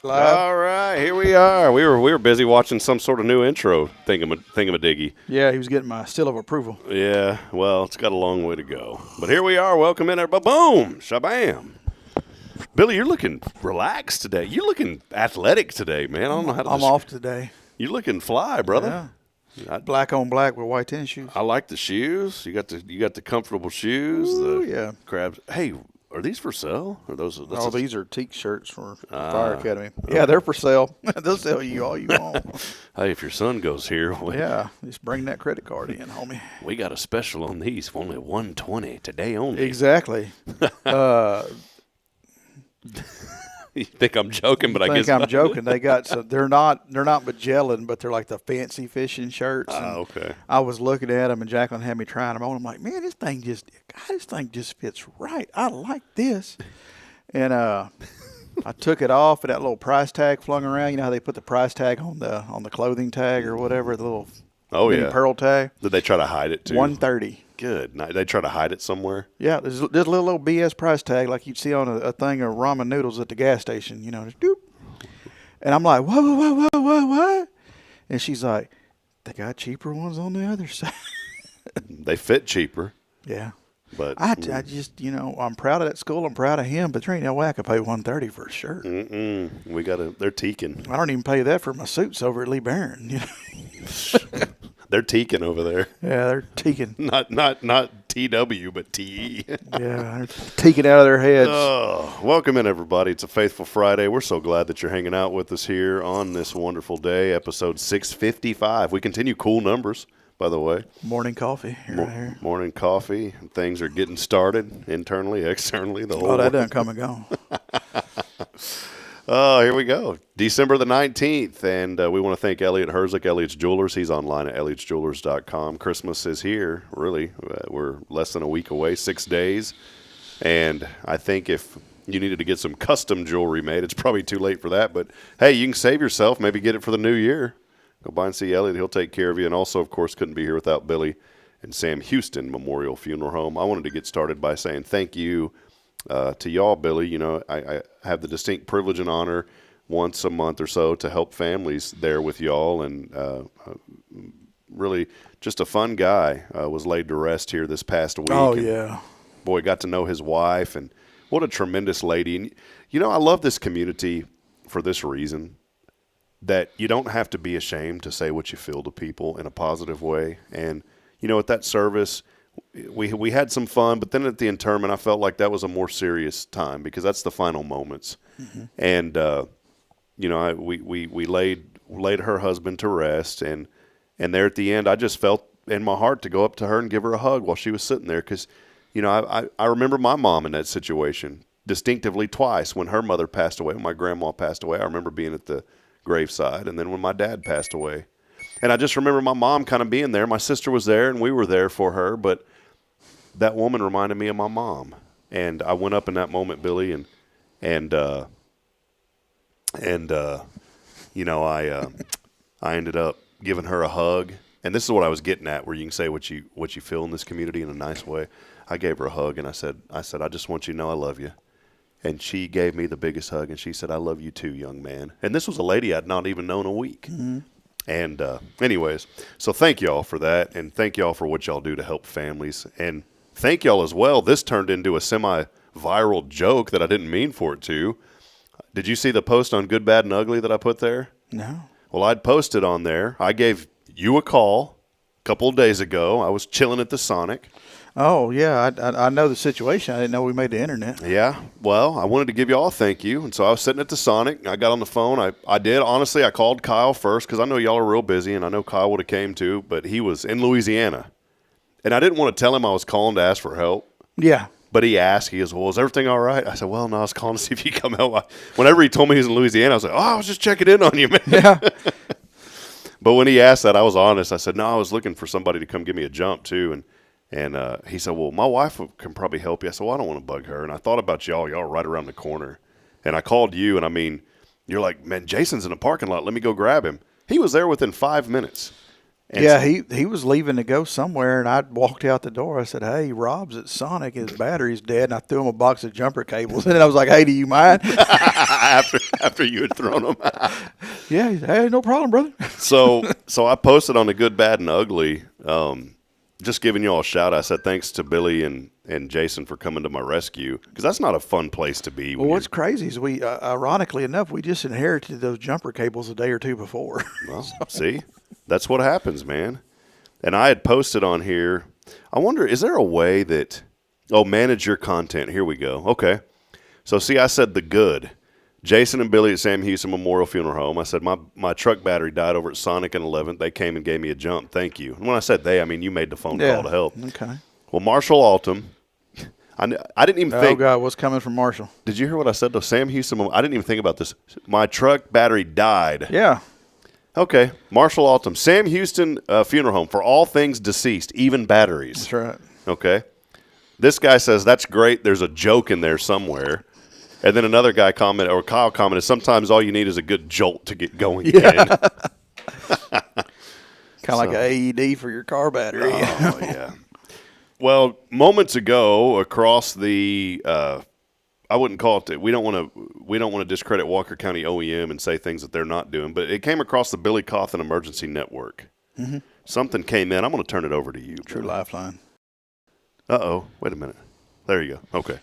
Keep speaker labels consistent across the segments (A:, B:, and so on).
A: Live.
B: All right, here we are. We were busy watching some sort of new intro thingamadiggy.
A: Yeah, he was getting my seal of approval.
B: Yeah, well, it's got a long way to go. But here we are. Welcome in, everybody. Boom, shabam. Billy, you're looking relaxed today. You're looking athletic today, man. I don't know how to.
A: I'm off today.
B: You're looking fly, brother.
A: Yeah. Black on black with white tennis shoes.
B: I like the shoes. You got the comfortable shoes.
A: Ooh, yeah.
B: Crabs. Hey, are these for sale? Or those?
A: These are teak shirts for Fire Academy. Yeah, they're for sale. They'll sell you all you want.
B: Hey, if your son goes here,
A: just bring that credit card in, homie.
B: We got a special on these for only $120 today only.
A: Exactly.
B: You think I'm joking, but I guess
A: I'm
B: not.
A: joking. They got some. They're not Magellan, but they're like the fancy fishing shirts.
B: Okay.
A: I was looking at them, and Jacqueline had me trying them on. I'm like, man, this thing just fits right. I like this. And I took it off, and that little price tag flung around. You know how they put the price tag on the clothing tag or whatever, the little mini pearl tag.
B: Did they try to hide it too?
A: $130.
B: Good. Now, they try to hide it somewhere.
A: Yeah, there's a little BS price tag like you'd see on a thing of ramen noodles at the gas station. You know, just doop. And I'm like, what? And she's like, they got cheaper ones on the other side.
B: They fit cheaper.
A: Yeah.
B: But
A: I just, I'm proud of that school. I'm proud of him, but there ain't no way I could pay $130 for a shirt.
B: They're teaking.
A: I don't even pay that for my suits over at Lee Barron. You know?
B: They're teaking over there.
A: Yeah, they're teaking.
B: Not TW, but TE.
A: Yeah, they're teaking out of their heads.
B: Oh, welcome in, everybody. It's a Faithful Friday. We're so glad that you're hanging out with us here on this wonderful day, episode 655. We continue cool numbers, by the way.
A: Morning coffee. Here.
B: Morning coffee. Things are getting started internally, externally. The whole
A: that done come and gone.
B: Oh, here we go. December the 19th, and we want to thank Elliot Herzig, Elliot's Jewelers. He's online at elliotsjewelers.com. Christmas is here, really. We're less than a week away, 6 days. And I think if you needed to get some custom jewelry made, it's probably too late for that. But, hey, you can save yourself. Maybe get it for the new year. Go by and see Elliot. He'll take care of you. And also, of course, couldn't be here without Billy and Sam Houston Memorial Funeral Home. I wanted to get started by saying thank you to y'all, Billy. You know, I have the distinct privilege and honor once a month or so to help families there with y'all, and really just a fun guy. Was laid to rest here this past week.
A: Oh, yeah.
B: Boy, got to know his wife, and what a tremendous lady. And, I love this community for this reason, that you don't have to be ashamed to say what you feel to people in a positive way. And, at that service, we had some fun, but then at the interment, I felt like that was a more serious time because that's the final moments. Mm-hmm. And, we laid her husband to rest, and there at the end, I just felt in my heart to go up to her and give her a hug while she was sitting there because, I remember my mom in that situation distinctively twice. When her mother passed away, when my grandma passed away, I remember being at the graveside, and then when my dad passed away. And I just remember my mom kind of being there. My sister was there, and we were there for her. But that woman reminded me of my mom. And I went up in that moment, Billy, and I ended up giving her a hug. And this is what I was getting at, where you can say what you feel in this community in a nice way. I gave her a hug, and I said, I just want you to know I love you. And she gave me the biggest hug, and she said, I love you too, young man. And this was a lady I'd not even known a week. Mm-hmm. And anyways, so thank y'all for that, and thank y'all for what y'all do to help families. And thank y'all as well. This turned into a semi-viral joke that I didn't mean for it to. Did you see the post on Good, Bad, and Ugly that I put there?
A: No.
B: Well, I'd posted on there. I gave you a call a couple of days ago. I was chilling at the Sonic.
A: Oh, yeah, I know the situation. I didn't know we made the internet.
B: Yeah, well, I wanted to give you all a thank you. And so I was sitting at the Sonic. I got on the phone. I did. Honestly, I called Kyle first because I know y'all are real busy, and I know Kyle would have came too, but he was in Louisiana. And I didn't want to tell him I was calling to ask for help.
A: Yeah.
B: But he asked. He goes, well, is everything all right? I said, well, no, I was calling to see if you come help. Whenever he told me he was in Louisiana, I was like, I was just checking in on you, man.
A: Yeah.
B: But when he asked that, I was honest. I said, no, I was looking for somebody to come give me a jump too. And he said, well, my wife can probably help you. I said, well, I don't want to bug her. And I thought about y'all. Y'all are right around the corner. And I called you, and I mean, you're like, man, Jason's in the parking lot. Let me go grab him. He was there within 5 minutes. And
A: Yeah,
B: so-
A: he was leaving to go somewhere, and I walked out the door. I said, "Hey, Rob's at Sonic. His battery's dead." And I threw him a box of jumper cables, and I was like, "Hey, do you mind?"
B: after you had thrown them.
A: Yeah, he said, "Hey, no problem, brother."
B: So I posted on the Good, Bad, and Ugly, just giving you all a shout. I said thanks to Billy and Jason for coming to my rescue, because that's not a fun place to be.
A: Well, what's crazy is we, ironically enough, we just inherited those jumper cables a day or two before.
B: Well, see, that's what happens, man. And I had posted on here. I wonder, is there a way that? Oh, manage your content. Here we go. Okay. So see, I said the good. Jason and Billy at Sam Houston Memorial Funeral Home. I said my truck battery died over at Sonic and 11th. They came and gave me a jump. Thank you. And when I said they, I mean you made the phone call to help.
A: Okay.
B: Well, Marshall Altum. I didn't even think.
A: Oh God, what's coming from Marshall?
B: Did you hear what I said to Sam Houston? I didn't even think about this. My truck battery died.
A: Yeah.
B: Okay. Marshall Altum. Sam Houston Funeral Home for all things deceased, even batteries.
A: That's right.
B: Okay. This guy says, that's great. There's a joke in there somewhere. And then another guy commented, or Kyle commented, sometimes all you need is a good jolt to get going again.
A: Kind of like an AED for your car battery.
B: Oh, yeah. Well, moments ago, across the, I wouldn't call it. We don't want to discredit Walker County OEM and say things that they're not doing. But it came across the Billy Cauthen Emergency Network. Mm-hmm. Something came in. I'm going to turn it over to you.
A: True Lifeline.
B: Wait a minute. There you go. Okay.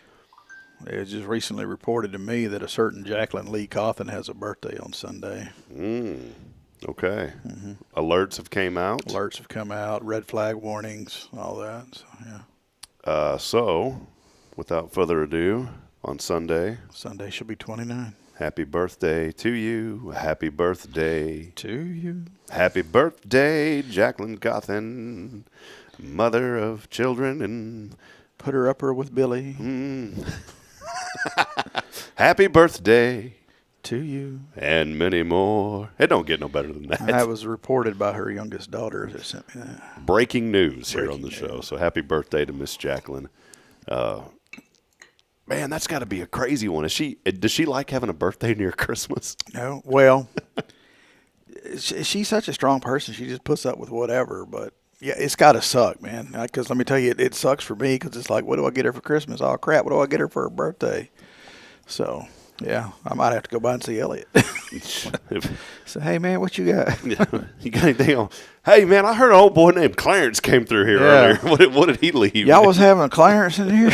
A: It was just recently reported to me that a certain Jacqueline Lee Cauthen has a birthday on Sunday.
B: Okay. Mm-hmm. Alerts have came out.
A: Alerts have come out. Red flag warnings. All that. So, yeah.
B: So, without further ado, on Sunday
A: should be 29.
B: Happy birthday to you. Happy birthday
A: To you.
B: Happy birthday, Jacqueline Cauthen, mother of children and
A: Put her upper with Billy.
B: happy birthday
A: To you.
B: and many more. It don't get no better than that.
A: That was reported by her youngest daughter that sent me that.
B: Breaking news here on
A: Breaking
B: the show.
A: news.
B: So happy birthday to Miss Jacqueline. Man, that's got to be a crazy one. Does she like having a birthday near Christmas?
A: No, well, she's such a strong person. She just puts up with whatever. But yeah, it's got to suck, man. Because let me tell you, it sucks for me because it's like, what do I get her for Christmas? Oh crap, what do I get her for her birthday? So yeah, I might have to go by and see Elliot. So hey man, what you got?
B: You got anything on? Hey man, I heard an old boy named Clarence came through here
A: Yeah.
B: earlier. What did he leave?
A: Y'all was having a Clarence in here.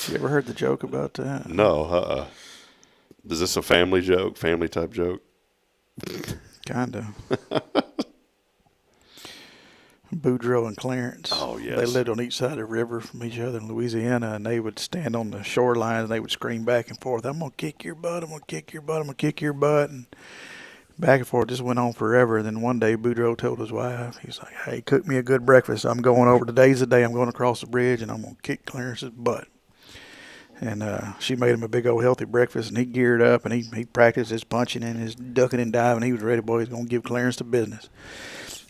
A: You ever heard the joke about that?
B: No. Is this a family joke? Family type joke?
A: Kinda. Boudreaux and Clarence.
B: Oh, yes.
A: They lived on each side of the river from each other in Louisiana, and they would stand on the shoreline and they would scream back and forth, "I'm gonna kick your butt, I'm gonna kick your butt, I'm gonna kick your butt," and back and forth. Just went on forever. And then one day Boudreaux told his wife, he's like, "Hey, cook me a good breakfast. I'm going over, today's the day I'm going across the bridge and I'm gonna kick Clarence's butt." And she made him a big old healthy breakfast, and he geared up, and he practiced his punching and his ducking and diving. He was ready, boy. He's going to give Clarence the business.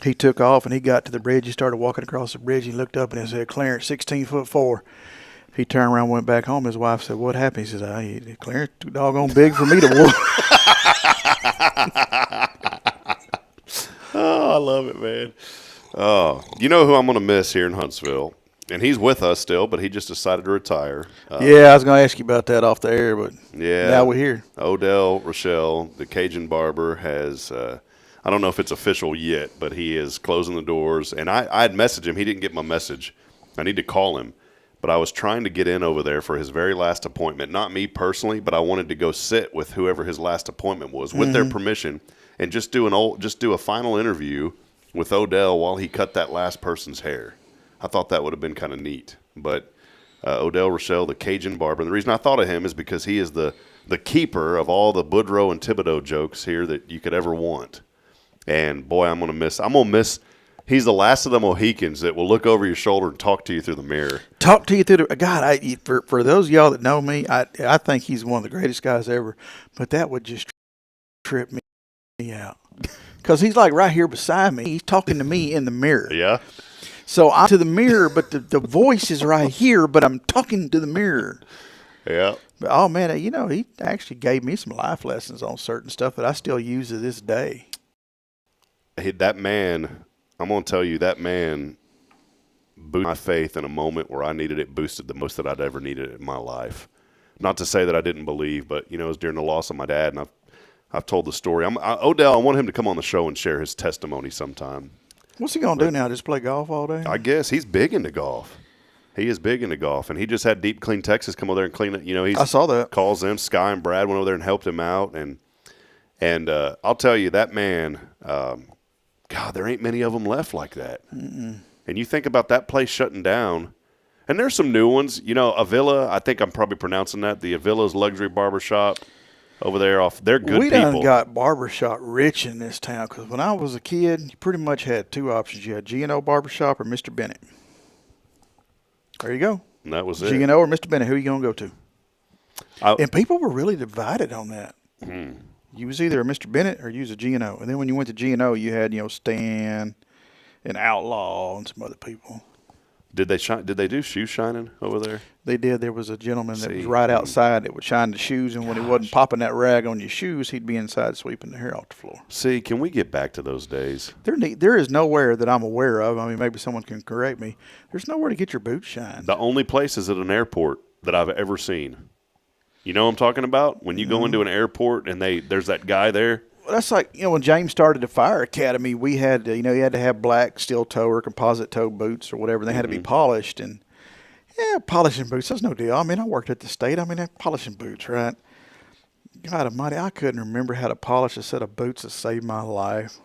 A: He took off, and he got to the bridge. He started walking across the bridge. He looked up, and he said, "Clarence, 16'4". He turned around, went back home. His wife said, "What happened?" He said, "Clarence too doggone big for me to whoop."
B: Oh, I love it, man. Oh, you know who I'm going to miss here in Huntsville? And he's with us still, but he just decided to retire.
A: Yeah, I was going to ask you about that off the air, but
B: Yeah.
A: now we're here.
B: Odell Rochelle, the Cajun barber, has I don't know if it's official yet, but he is closing the doors. And I had messaged him. He didn't get my message. I need to call him. But I was trying to get in over there for his very last appointment. Not me personally, but I wanted to go sit with whoever his last appointment was with their permission and just do a final interview with Odell while he cut that last person's hair. I thought that would have been kind of neat. But Odell Rochelle, the Cajun barber, and the reason I thought of him is because he is the keeper of all the Boudreaux and Thibodeau jokes here that you could ever want. And, boy, I'm going to miss – he's the last of the Mohicans that will look over your shoulder and talk to you through the mirror.
A: Talk to you through the – God, for those of y'all that know me, I think he's one of the greatest guys ever. But that would just trip me out. Because he's like right here beside me. He's talking to me in the mirror.
B: Yeah?
A: So I'm to the mirror, but the voice is right here, but I'm talking to the mirror.
B: Yeah.
A: But, oh, man, he actually gave me some life lessons on certain stuff that I still use to this day.
B: that man, I'm going to tell you, that man boosted my faith in a moment where I needed it boosted the most that I'd ever needed it in my life. Not to say that I didn't believe, but, it was during the loss of my dad, and I've told the story. Odell, I want him to come on the show and share his testimony sometime.
A: What's he going to do now, just play golf all day?
B: I guess he's big into golf. He is big into golf, and he just had Deep Clean Texas come over there and clean it.
A: I saw that.
B: Calls them. Sky and Brad went over there and helped him out, and I'll tell you, that man, God, there ain't many of them left like that. Mm-mm. And you think about that place shutting down, and there's some new ones. Avila, I think I'm probably pronouncing that, the Avila's Luxury Barbershop over there. They're good people.
A: We done got barbershop rich in this town, because when I was a kid, you pretty much had two options. You had G&O Barbershop or Mr. Bennett. There you go.
B: And that was it.
A: G&O or Mr. Bennett, who are you going to go to? And people were really divided on that. You was either a Mr. Bennett or you was a G&O. And then when you went to G&O, you had, Stan and Outlaw and some other people.
B: Did they do shoe shining over there?
A: They did. There was a gentleman that was right outside that would shine the shoes, and when he wasn't popping that rag on your shoes, he'd be inside sweeping the hair off the floor.
B: See, can we get back to those days?
A: There is nowhere that I'm aware of. I mean, maybe someone can correct me. There's nowhere to get your boots shined.
B: The only place is at an airport that I've ever seen. You know what I'm talking about? When you go into an airport and there's that guy there.
A: Well, that's like, when James started the fire academy, we had to, you had to have black steel toe or composite toe boots or whatever. They had to be polished. And, polishing boots, that's no deal. I mean, I worked at the state. I mean, they're polishing boots, right? God almighty, I couldn't remember how to polish a set of boots that saved my life.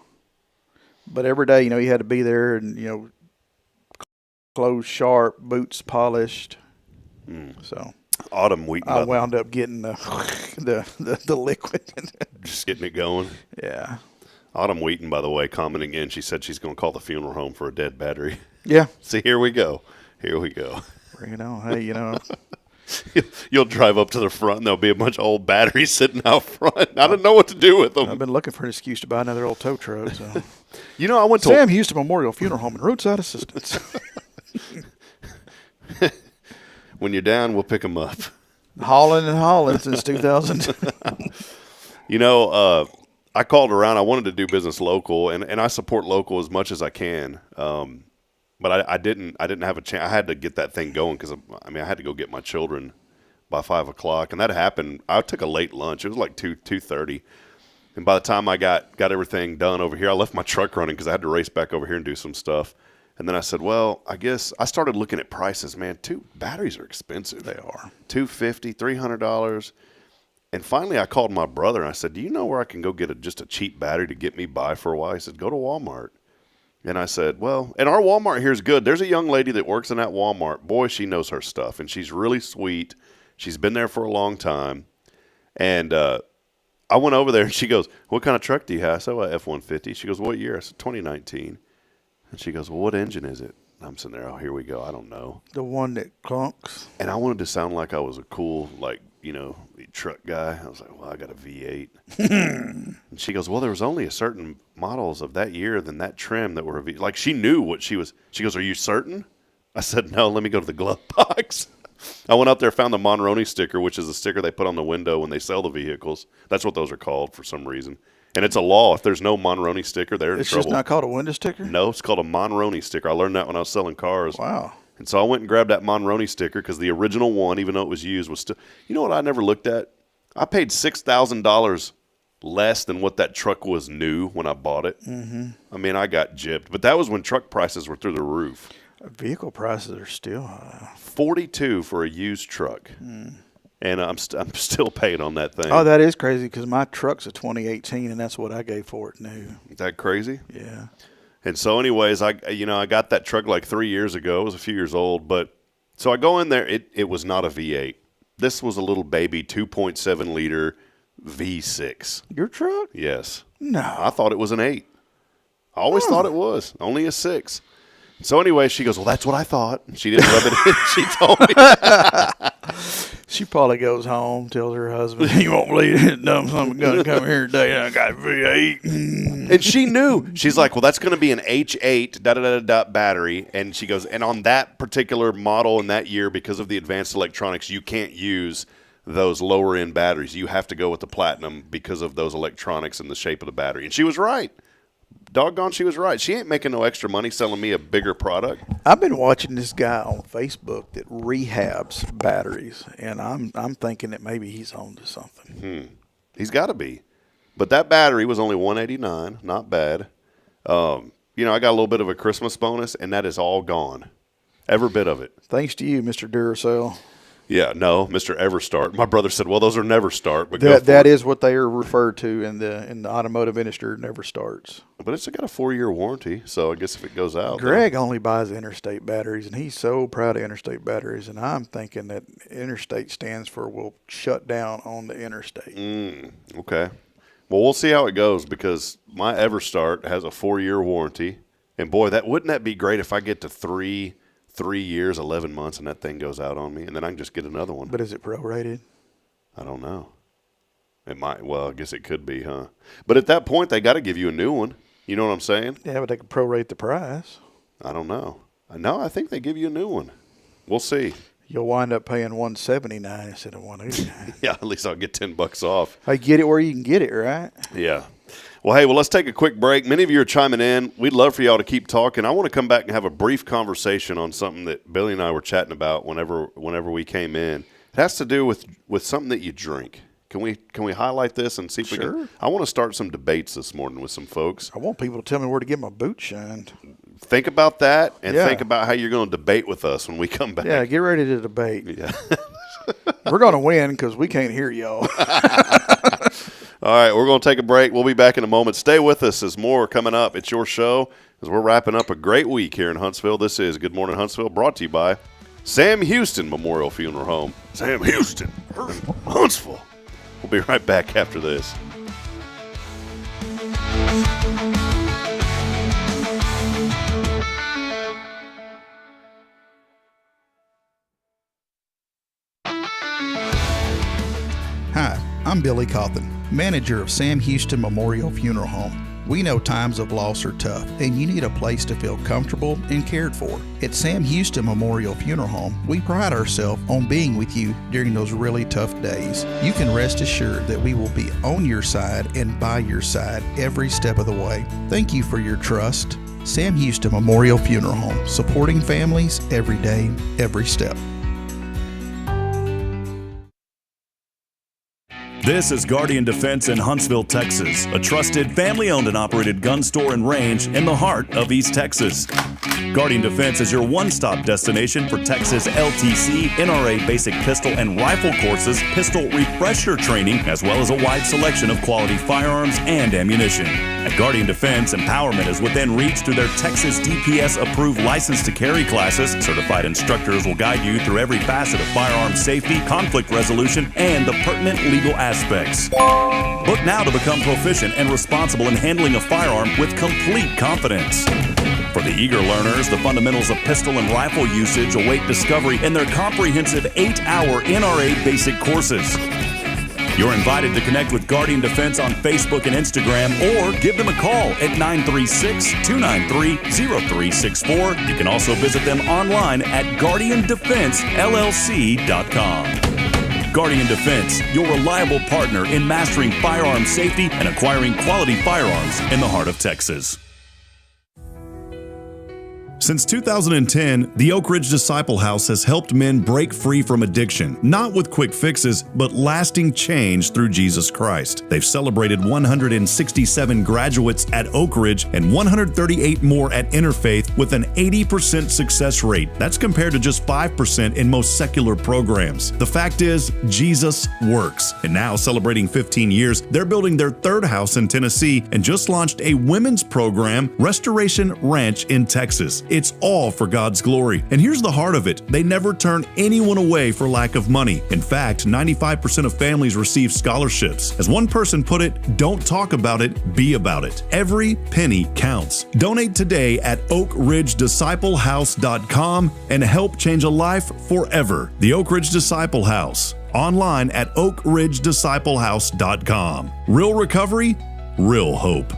A: But every day, you had to be there and, clothes sharp, boots polished. So
B: Autumn Wheaton.
A: I wound up getting the liquid.
B: Just getting it going.
A: Yeah.
B: Autumn Wheaton, by the way, commenting in, she said she's going to call the funeral home for a dead battery.
A: Yeah.
B: See, here we go. Here we go.
A: Bring it on. Hey,
B: You'll drive up to the front, and there'll be a bunch of old batteries sitting out front. I don't know what to do with them.
A: I've been looking for an excuse to buy another old tow truck. So.
B: I went to
A: Sam Houston Memorial Funeral Home and Roadside Assistance.
B: When you're down, we'll pick them up.
A: Hauling since 2000.
B: I called around. I wanted to do business local, and I support local as much as I can. But I didn't have a chance. I had to get that thing going because I had to go get my children by 5 o'clock, and that happened. I took a late lunch. It was like 2:30, and by the time I got everything done over here, I left my truck running because I had to race back over here and do some stuff. And then I said, well, I guess I started looking at prices. Man, batteries are expensive.
A: They are
B: $250, $300. And finally, I called my brother and I said, do you know where I can go get just a cheap battery to get me by for a while? He said, go to Walmart. And I said, well, and our Walmart here is good. There's a young lady that works in that Walmart. Boy, she knows her stuff, and she's really sweet. She's been there for a long time. And I went over there, and she goes, what kind of truck do you have? I said, well, F-150. She goes, what year? I said, 2019. And she goes, well, what engine is it? And I'm sitting there, oh, here we go. I don't know.
A: The one that clunks.
B: And I wanted to sound like I was a cool, truck guy. I was like, well, I got a V8. And she goes, well, there was only a certain models of that year than that trim that were like she knew what she was. She goes, are you certain? I said, no, let me go to the glove box. I went out there, found the Monroney sticker, which is the sticker they put on the window when they sell the vehicles. That's what those are called for some reason. And it's a law. If there's no Monroney sticker, they're in trouble.
A: It's just not called a window sticker?
B: No, it's called a Monroney sticker. I learned that when I was selling cars.
A: Wow.
B: And so I went and grabbed that Monroney sticker because the original one, even though it was used, was still. You know what I never looked at? I paid $6,000 less than what that truck was new when I bought it. Mm-hmm. I mean, I got gypped. But that was when truck prices were through the roof.
A: Vehicle prices are still high.
B: $42 for a used truck. And I'm still paying on that thing.
A: Oh, that is crazy because my truck's a 2018, and that's what I gave for it new.
B: Is that crazy?
A: Yeah.
B: And so anyways, I got that truck like 3 years ago. It was a few years old. But so I go in there. It was not a V8. This was a little baby 2.7 liter V6.
A: Your truck?
B: Yes.
A: No.
B: I thought it was an 8. I always thought it was. Only a 6. So anyway, she goes, well, that's what I thought. She didn't rub it in. She told me.
A: She probably goes home, tells her husband, you won't believe it, dumb son going to come here today, and I got a V8.
B: And she knew. She's like, well, that's going to be an H8 battery. And she goes, and on that particular model in that year, because of the advanced electronics, you can't use those lower end batteries. You have to go with the platinum because of those electronics and the shape of the battery. And she was right. doggone, she was right. She ain't making no extra money selling me a bigger product.
A: I've been watching this guy on Facebook that rehabs batteries, and I'm thinking that maybe he's on to something.
B: He's got to be. But that battery was only $189, not bad. I got a little bit of a Christmas bonus, and that is all gone. Every bit of it.
A: Thanks to you, Mr. Duracell.
B: Yeah, no, Mr. Everstart. My brother said, well, those are Never Start. But
A: that is what they are referred to in the automotive industry, Never Starts.
B: But it's got a 4-year warranty, so I guess if it goes out.
A: Greg only buys Interstate batteries, and he's so proud of Interstate batteries, and I'm thinking that Interstate stands for will shut down on the interstate.
B: Okay. Well, we'll see how it goes because my Everstart has a 4-year warranty. And, boy, wouldn't that be great if I get to 3 years, 11 months, and that thing goes out on me, and then I can just get another one.
A: But is it prorated?
B: I don't know. It might. Well, I guess it could be, huh? But at that point, they got to give you a new one. You know what I'm saying?
A: Yeah, but they could prorate the price.
B: I don't know. No, I think they give you a new one. We'll see.
A: You'll wind up paying $179 instead of $189.
B: Yeah, at least I'll get $10 off.
A: I get it where you can get it, right?
B: Yeah. Well, hey, let's take a quick break. Many of you are chiming in. We'd love for y'all to keep talking. I want to come back and have a brief conversation on something that Billy and I were chatting about whenever we came in. It has to do with something that you drink. Can we highlight this and see if we can? I want to start some debates this morning with some folks.
A: I want people to tell me where to get my boots shined.
B: Think about that and think about how you're going to debate with us when we come back.
A: Yeah, get ready to debate.
B: Yeah.
A: We're going to win because we can't hear y'all.
B: All right, we're going to take a break. We'll be back in a moment. Stay with us. There's more coming up. It's your show as we're wrapping up a great week here in Huntsville. This is Good Morning Huntsville, brought to you by Sam Houston Memorial Funeral Home. Sam Houston, Huntsville. We'll be right back after this.
C: Hi, I'm Billy Cauthen, manager of Sam Houston Memorial Funeral Home. We know times of loss are tough, and you need a place to feel comfortable and cared for. At Sam Houston Memorial Funeral Home, we pride ourselves on being with you during those really tough days. You can rest assured that we will be on your side and by your side every step of the way. Thank you for your trust. Sam Houston Memorial Funeral Home, supporting families every day, every step.
D: This is Guardian Defense in Huntsville, Texas, a trusted family-owned and operated gun store and range in the heart of East Texas. Guardian Defense is your one-stop destination for Texas LTC, NRA basic pistol and rifle courses, pistol refresher training, as well as a wide selection of quality firearms and ammunition. At Guardian Defense, empowerment is within reach through their Texas DPS-approved license to carry classes. Certified instructors will guide you through every facet of firearm safety, conflict resolution, and the pertinent legal aspects. Book now to become proficient and responsible in handling a firearm with complete confidence. For the eager learners, the fundamentals of pistol and rifle usage await discovery in their comprehensive 8-hour NRA basic courses. You're invited to connect with Guardian Defense on Facebook and Instagram or give them a call at 936-293-0364. You can also visit them online at guardiandefensellc.com. Guardian Defense, your reliable partner in mastering firearm safety and acquiring quality firearms in the heart of Texas. Since 2010, the Oak Ridge Disciple House has helped men break free from addiction, not with quick fixes, but lasting change through Jesus Christ. They've celebrated 167 graduates at Oak Ridge and 138 more at Interfaith with an 80% success rate. That's compared to just 5% in most secular programs. The fact is, Jesus works. And now, celebrating 15 years, they're building their third house in Tennessee and just launched a women's program, Restoration Ranch in Texas. It's all for God's glory. And here's the heart of it. They never turn anyone away for lack of money. In fact, 95% of families receive scholarships. As one person put it, don't talk about it, be about it. Every penny counts. Donate today at oakridgedisciplehouse.com and help change a life forever. The Oak Ridge Disciple House. Online at oakridgedisciplehouse.com. Real recovery, real hope.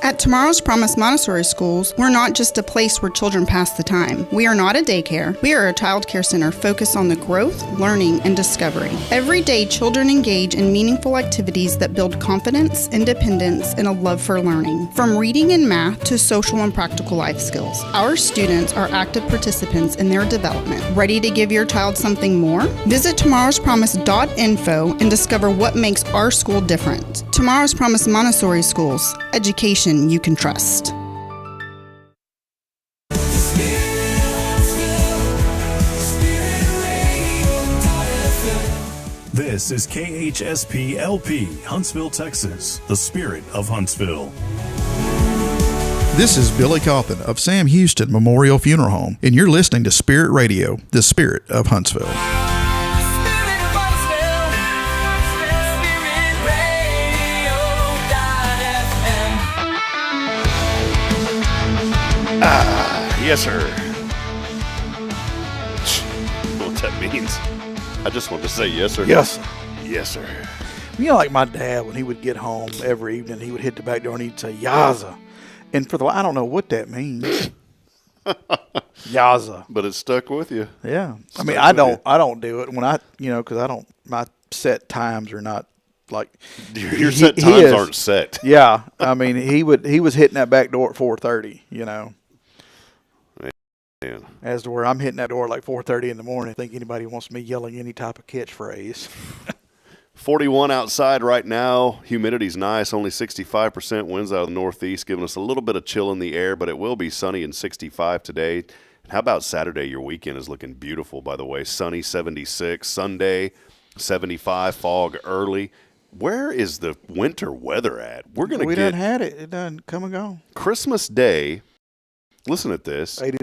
E: At Tomorrow's Promise Montessori Schools, we're not just a place where children pass the time. We are not a daycare. We are a child care center focused on the growth, learning, and discovery. Every day, children engage in meaningful activities that build confidence, independence, and a love for learning. From reading and math to social and practical life skills, our students are active participants in their development. Ready to give your child something more? Visit tomorrowspromise.info and discover what makes our school different. Tomorrow's Promise Montessori Schools, education you can trust.
D: This is KHSP LP, Huntsville, Texas, the spirit of Huntsville.
C: This is Billy Cauthen of Sam Houston Memorial Funeral Home, and you're listening to Spirit Radio, the spirit of Huntsville.
B: Yes, sir. What that means? I just want to say yes, sir.
A: Yes.
B: Yes, sir.
A: You know, like my dad, when he would get home every evening, he would hit the back door and he'd say, Yaza. And for the I don't know what that means. Yaza.
B: But it stuck with you.
A: Yeah. I
B: Stuck
A: mean, I
B: with
A: don't do it when because I don't, my set times are not like.
B: Your set times aren't set.
A: Yeah. I mean, he was hitting that back door at 4:30,
B: Man.
A: as to where I'm hitting that door at like 4:30 in the morning. I think anybody wants me yelling any type of catchphrase.
B: 41 outside right now. Humidity's nice, only 65%. Winds out of the northeast, giving us a little bit of chill in the air, but it will be sunny and 65 today. And how about Saturday? Your weekend is looking beautiful, by the way. Sunny, 76. Sunday, 75. Fog early. Where is the winter weather at? We're going to
A: We
B: get
A: done had it. It done come and go.
B: Christmas Day. Listen at this.
A: 80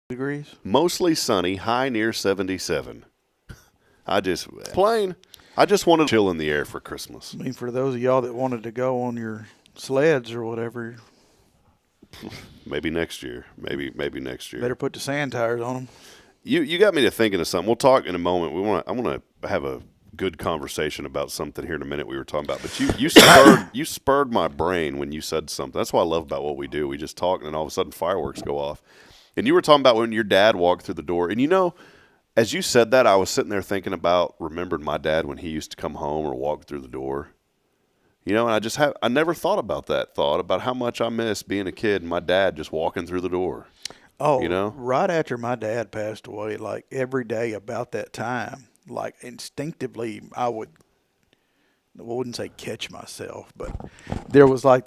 A: degrees.
B: Mostly sunny, high near 77. I just wanted to chill in the air for Christmas.
A: I mean, for those of y'all that wanted to go on your sleds or whatever,
B: Maybe next year. Maybe next year.
A: better put the sand tires on them.
B: You got me to thinking of something. We'll talk in a moment. I want to have a good conversation about something here in a minute we were talking about. But you spurred my brain when you said something. That's what I love about what we do. We just talk and then all of a sudden fireworks go off. And you were talking about when your dad walked through the door. And as you said that, I was sitting there thinking about, remembered my dad when he used to come home or walk through the door. And I never thought about that thought, about how much I miss being a kid and my dad just walking through the door.
A: Oh, right after my dad passed away, like every day about that time, like instinctively I wouldn't say catch myself, but there was like,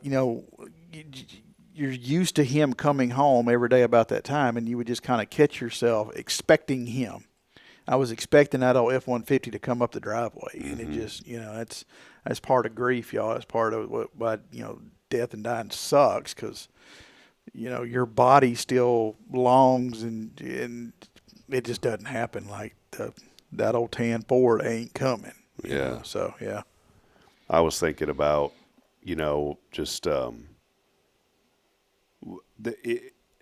A: you're used to him coming home every day about that time, and you would just kind of catch yourself expecting him. I was expecting that old F-150 to come up the driveway, and it just, that's part of grief, y'all. That's part of what death and dying sucks, because your body still longs, and it just doesn't happen. Like that old tan Ford ain't coming.
B: Yeah.
A: So yeah.
B: I was thinking about, just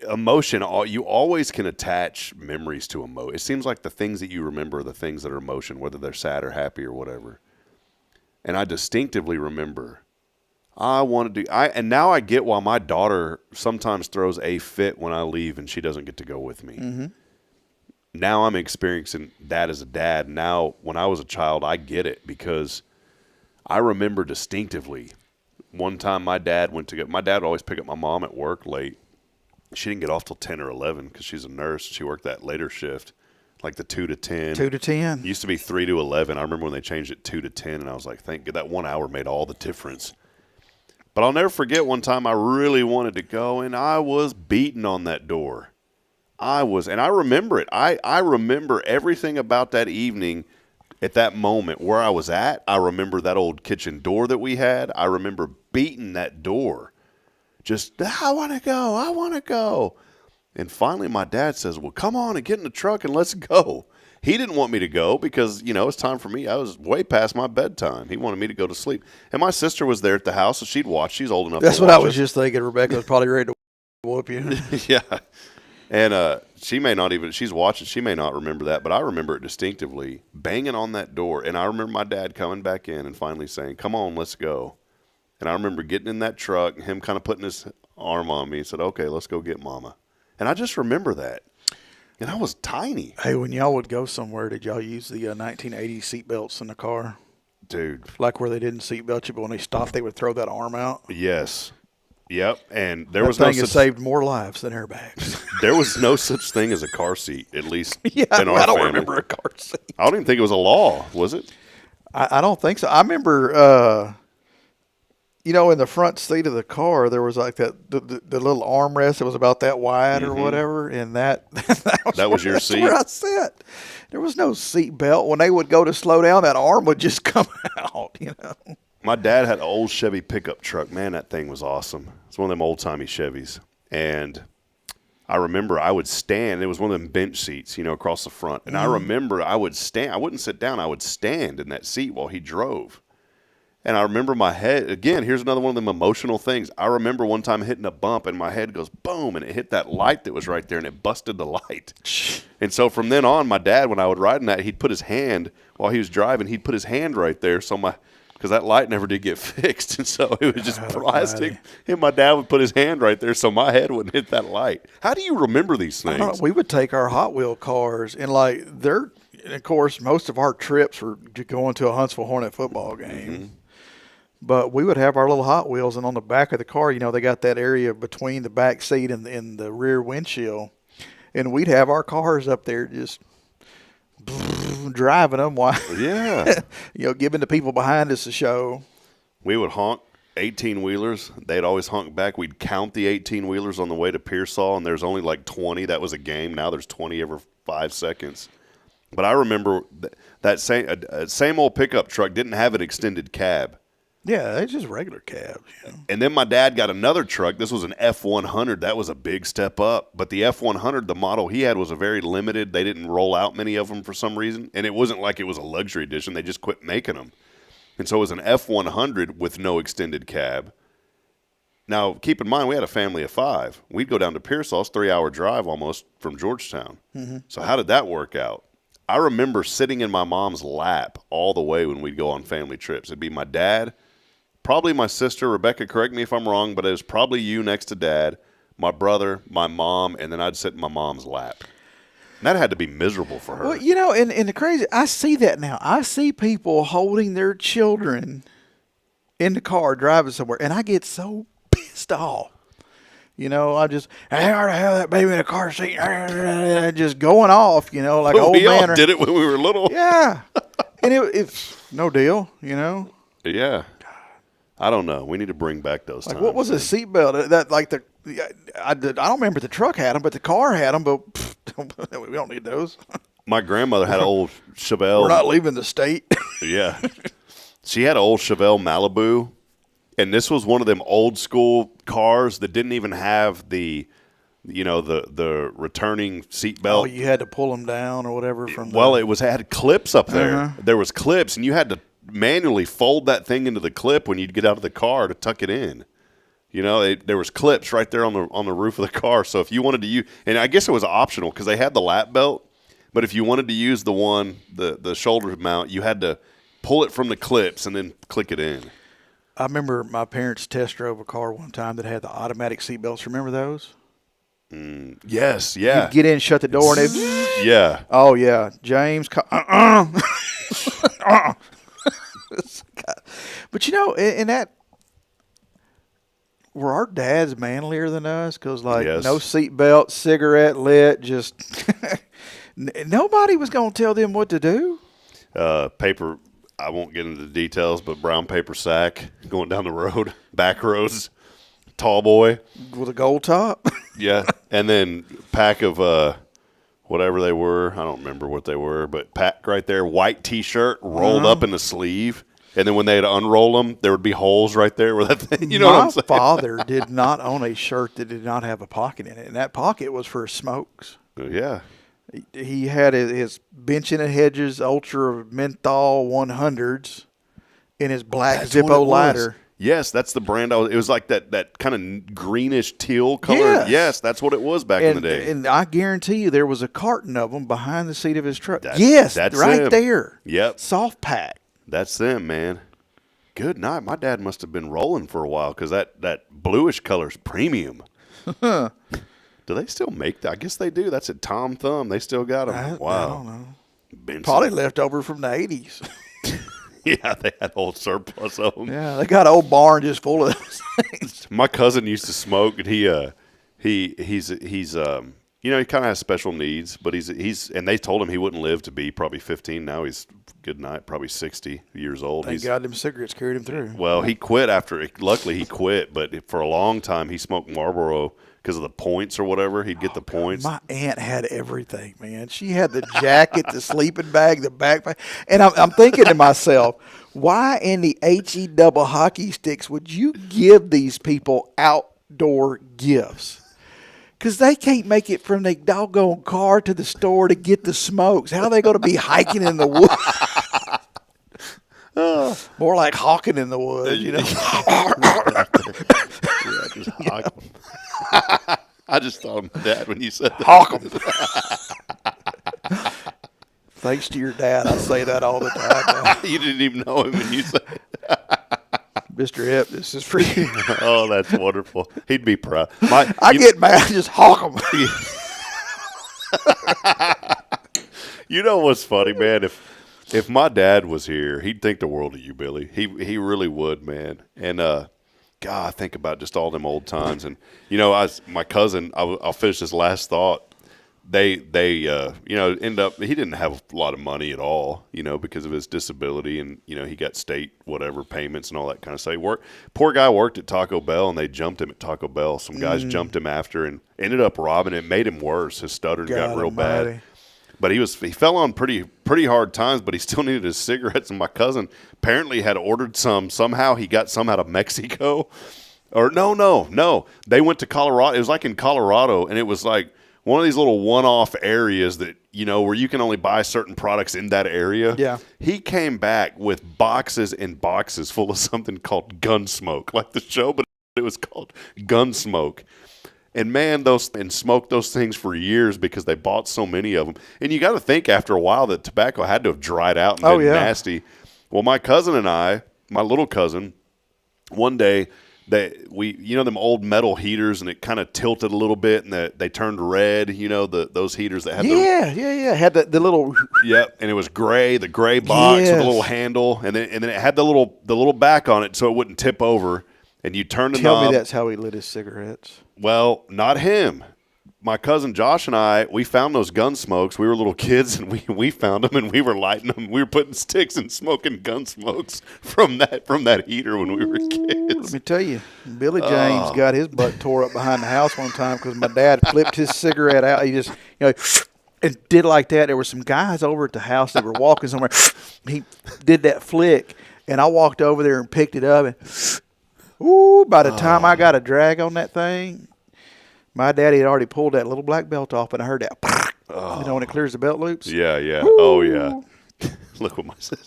B: emotion. You always can attach memories to emotion. It seems like the things that you remember are the things that are emotion, whether they're sad or happy or whatever. And I distinctively remember and now I get why my daughter sometimes throws a fit when I leave and she doesn't get to go with me.
A: Mm-hmm.
B: Now I'm experiencing that as a dad. Now, when I was a child, I get it, because I remember distinctively one time my dad would always pick up my mom at work late. She didn't get off till 10 or 11 because she's a nurse. She worked that later shift, like the 2 to 10.
A: 2 to 10.
B: It used to be 3 to 11. I remember when they changed it 2 to 10, and I was like, thank God, that 1 hour made all the difference. But I'll never forget one time I really wanted to go, and I was beating on that door. And I remember it. I remember everything about that evening at that moment where I was at. I remember that old kitchen door that we had. I remember beating that door. Just, I want to go. And finally my dad says, well, come on and get in the truck and let's go. He didn't want me to go because, it's time for me. I was way past my bedtime. He wanted me to go to sleep. And my sister was there at the house, so she'd watch. She's old enough to watch.
A: That's what I was just thinking. Rebecca was probably ready to whoop you.
B: Yeah. And she's watching. She may not remember that, but I remember it distinctively, banging on that door. And I remember my dad coming back in and finally saying, come on, let's go. And I remember getting in that truck and him kind of putting his arm on me and said, okay, let's go get Mama. And I just remember that. And I was tiny.
A: Hey, when y'all would go somewhere, did y'all use the 1980 seatbelts in the car?
B: Dude.
A: Like where they didn't seatbelt you, but when they stopped, they would throw that arm out?
B: Yes. Yep. And there
A: that
B: was
A: thing
B: no
A: has
B: such
A: saved more lives than airbags.
B: there was no such thing as a car seat, at least
A: Yeah,
B: in our
A: I don't
B: family.
A: remember a car seat.
B: I don't even think it was a law, was it?
A: I don't think so. I remember, in the front seat of the car, there was like the little armrest that was about that wide or whatever, and that
B: was your seat?
A: where I sat. There was no seat belt. When they would go to slow down, that arm would just come out,
B: My dad had an old Chevy pickup truck. Man, that thing was awesome. It's one of them old-timey Chevys. And I remember I would stand. It was one of them bench seats, across the front. And I remember I would stand. I wouldn't sit down. I would stand in that seat while he drove. And I remember my head, again, here's another one of them emotional things. I remember one time hitting a bump and my head goes boom, and it hit that light that was right there and it busted the light. And so from then on, my dad, when I would ride in that, he'd put his hand, while he was driving, he'd put his hand right there because that light never did get fixed. And so it was just plastic.
A: Buddy.
B: And my dad would put his hand right there so my head wouldn't hit that light. How do you remember these things?
A: We would take our Hot Wheel cars, and of course, most of our trips were going to a Huntsville Hornet football game.
B: Mm-hmm.
A: But we would have our little Hot Wheels, and on the back of the car, they got that area between the back seat and the rear windshield. And we'd have our cars up there just driving them while,
B: Yeah.
A: giving the people behind us a show.
B: We would honk 18-wheelers. They'd always honk back. We'd count the 18-wheelers on the way to Pearsall, and there's only like 20. That was a game. Now there's 20 every 5 seconds. But I remember that same old pickup truck didn't have an extended cab.
A: Yeah, it's just regular cabs.
B: And then my dad got another truck. This was an F100. That was a big step up. But the F100, the model he had was a very limited. They didn't roll out many of them for some reason. And it wasn't like it was a luxury edition. They just quit making them. And so it was an F100 with no extended cab. Now, keep in mind, we had a family of 5. We'd go down to Pearsall. It's a 3-hour drive almost from Georgetown. Mm-hmm. So how did that work out? I remember sitting in my mom's lap all the way when we'd go on family trips. It'd be my dad, probably my sister, Rebecca, correct me if I'm wrong, but it was probably you next to Dad, my brother, my mom, and then I'd sit in my mom's lap. And that had to be miserable for her.
A: Well, and the crazy, I see that now. I see people holding their children in the car driving somewhere, and I get so pissed off. I ought to have that baby in a car seat, just going off, like
B: But
A: old
B: we
A: man.
B: all did it when we were little.
A: Yeah. And it's no deal,
B: Yeah. I don't know. We need to bring back those
A: Like,
B: times.
A: what was a seatbelt? I don't remember the truck had them, but the car had them, but we don't need those.
B: My grandmother had an old Chevelle.
A: We're not leaving the state.
B: Yeah. She had an old Chevelle Malibu, and this was one of them old school cars that didn't even have the returning seatbelt.
A: Oh, you had to pull them down or whatever from
B: It had clips up there.
A: Uh-huh.
B: There was clips, and you had to manually fold that thing into the clip when you'd get out of the car to tuck it in. There was clips right there on the roof of the car. So if you wanted to use, and I guess it was optional because they had the lap belt, but if you wanted to use the one, the shoulder mount, you had to pull it from the clips and then click it in.
A: I remember my parents test drove a car one time that had the automatic seatbelts. Remember those?
B: Yes, yeah.
A: You get in, shut the door, and it.
B: Yeah.
A: Oh yeah, James. But in that, were our dads manlier than us? Because
B: Yes.
A: no seatbelt, cigarette lit, just nobody was going to tell them what to do.
B: Paper. I won't get into the details, but brown paper sack going down the road, back roads, tall boy.
A: With a gold top.
B: Yeah. And then pack of whatever they were. I don't remember what they were, but pack right there, white T-shirt rolled up in the sleeve. And then when they'd unroll them, there would be holes right there where that thing, what I'm saying?
A: My father did not own a shirt that did not have a pocket in it, and that pocket was for smokes.
B: Yeah.
A: He had his Bench and Hedges Ultra Menthol 100s in his black
B: That's what
A: Zippo
B: it was.
A: lighter.
B: Yes, that's the brand. It was like that kind of greenish teal color.
A: Yes.
B: Yes, that's what it was back in the day.
A: And I guarantee you there was a carton of them behind the seat of his truck.
B: That's
A: yes,
B: them.
A: right there.
B: Yep.
A: Soft pack.
B: That's them, man. good night. My dad must have been rolling for a while because that bluish color's premium. Do they still make that? I guess they do. That's at Tom Thumb. They still got them. Wow.
A: I don't know.
B: Benson.
A: Probably left over from the 80s.
B: Yeah, they had old surplus of them.
A: Yeah, they got an old barn just full of those things.
B: My cousin used to smoke, and he's you know, he kind of has special needs, but he's and they told him he wouldn't live to be probably 15. Now he's good night, probably 60 years old.
A: Thank God them cigarettes carried him through.
B: Well, he quit luckily he quit, but for a long time he smoked Marlboro because of the points or whatever. He'd get the points.
A: My aunt had everything, man. She had the jacket, the sleeping bag, the backpack. And I'm thinking to myself, why in the HE double hockey sticks would you give these people outdoor gifts? Because they can't make it from their doggone car to the store to get the smokes. How are they going to be hiking in the woods? More like hawking in the woods, you know.
B: Yeah, just hawk 'em. I just thought of my dad when you said that.
A: Hawk 'em. Thanks to your dad, I say that all the time.
B: You didn't even know him when you said
A: Mr. Hip, this is for you.
B: Oh, that's wonderful. He'd be proud.
A: I get mad, just hawk 'em.
B: You know what's funny, man? If my dad was here, he'd think the world of you, Billy. He really would, man. And God, I think about just all them old times. And you know, my cousin. I'll finish this last thought. They you know, end up. He didn't have a lot of money at all, you know, because of his disability, and you know, he got state whatever payments and all that kind of stuff. Poor guy worked at Taco Bell, and they jumped him at Taco Bell. Some guys jumped him after and ended up robbing him. Made him worse. His stuttering got real bad. But he fell on pretty hard times, but he still needed his cigarettes. And my cousin apparently had ordered some. Somehow he got some out of Mexico. Or no. They went to Colorado. It was like in Colorado, and it was like one of these little one-off areas that, you know, where you can only buy certain products in that area.
A: Yeah.
B: He came back with boxes and boxes full of something called Gunsmoke, like the show, but it was called Gunsmoke. And man, smoked those things for years because they bought so many of them. And you got to think after a while that tobacco had to have dried out and been nasty. Well, my cousin and I, my little cousin, one day you know them old metal heaters, and it kind of tilted a little bit, and they turned red. You know those heaters that had
A: had the little
B: and it was gray, the gray box with a little handle, and then it had the little back on it so it wouldn't tip over. And you turn the knob.
A: Tell me that's how he lit his cigarettes.
B: Well, not him. My cousin Josh and I, we found those gun smokes. We were little kids, and we found them, and we were lighting them. We were putting sticks and smoking gun smokes from that heater when we were kids.
A: Let me tell you, Billy James got his butt tore up behind the house one time because my dad flipped his cigarette out. He just, you know, and did like that. There were some guys over at the house that were walking somewhere. He did that flick, and I walked over there and picked it up, and by the time I got a drag on that thing, my daddy had already pulled that little black belt off, and I heard that, you know, when it clears the belt loops.
B: Yeah.
A: Woo.
B: Oh, yeah. Look what my sister.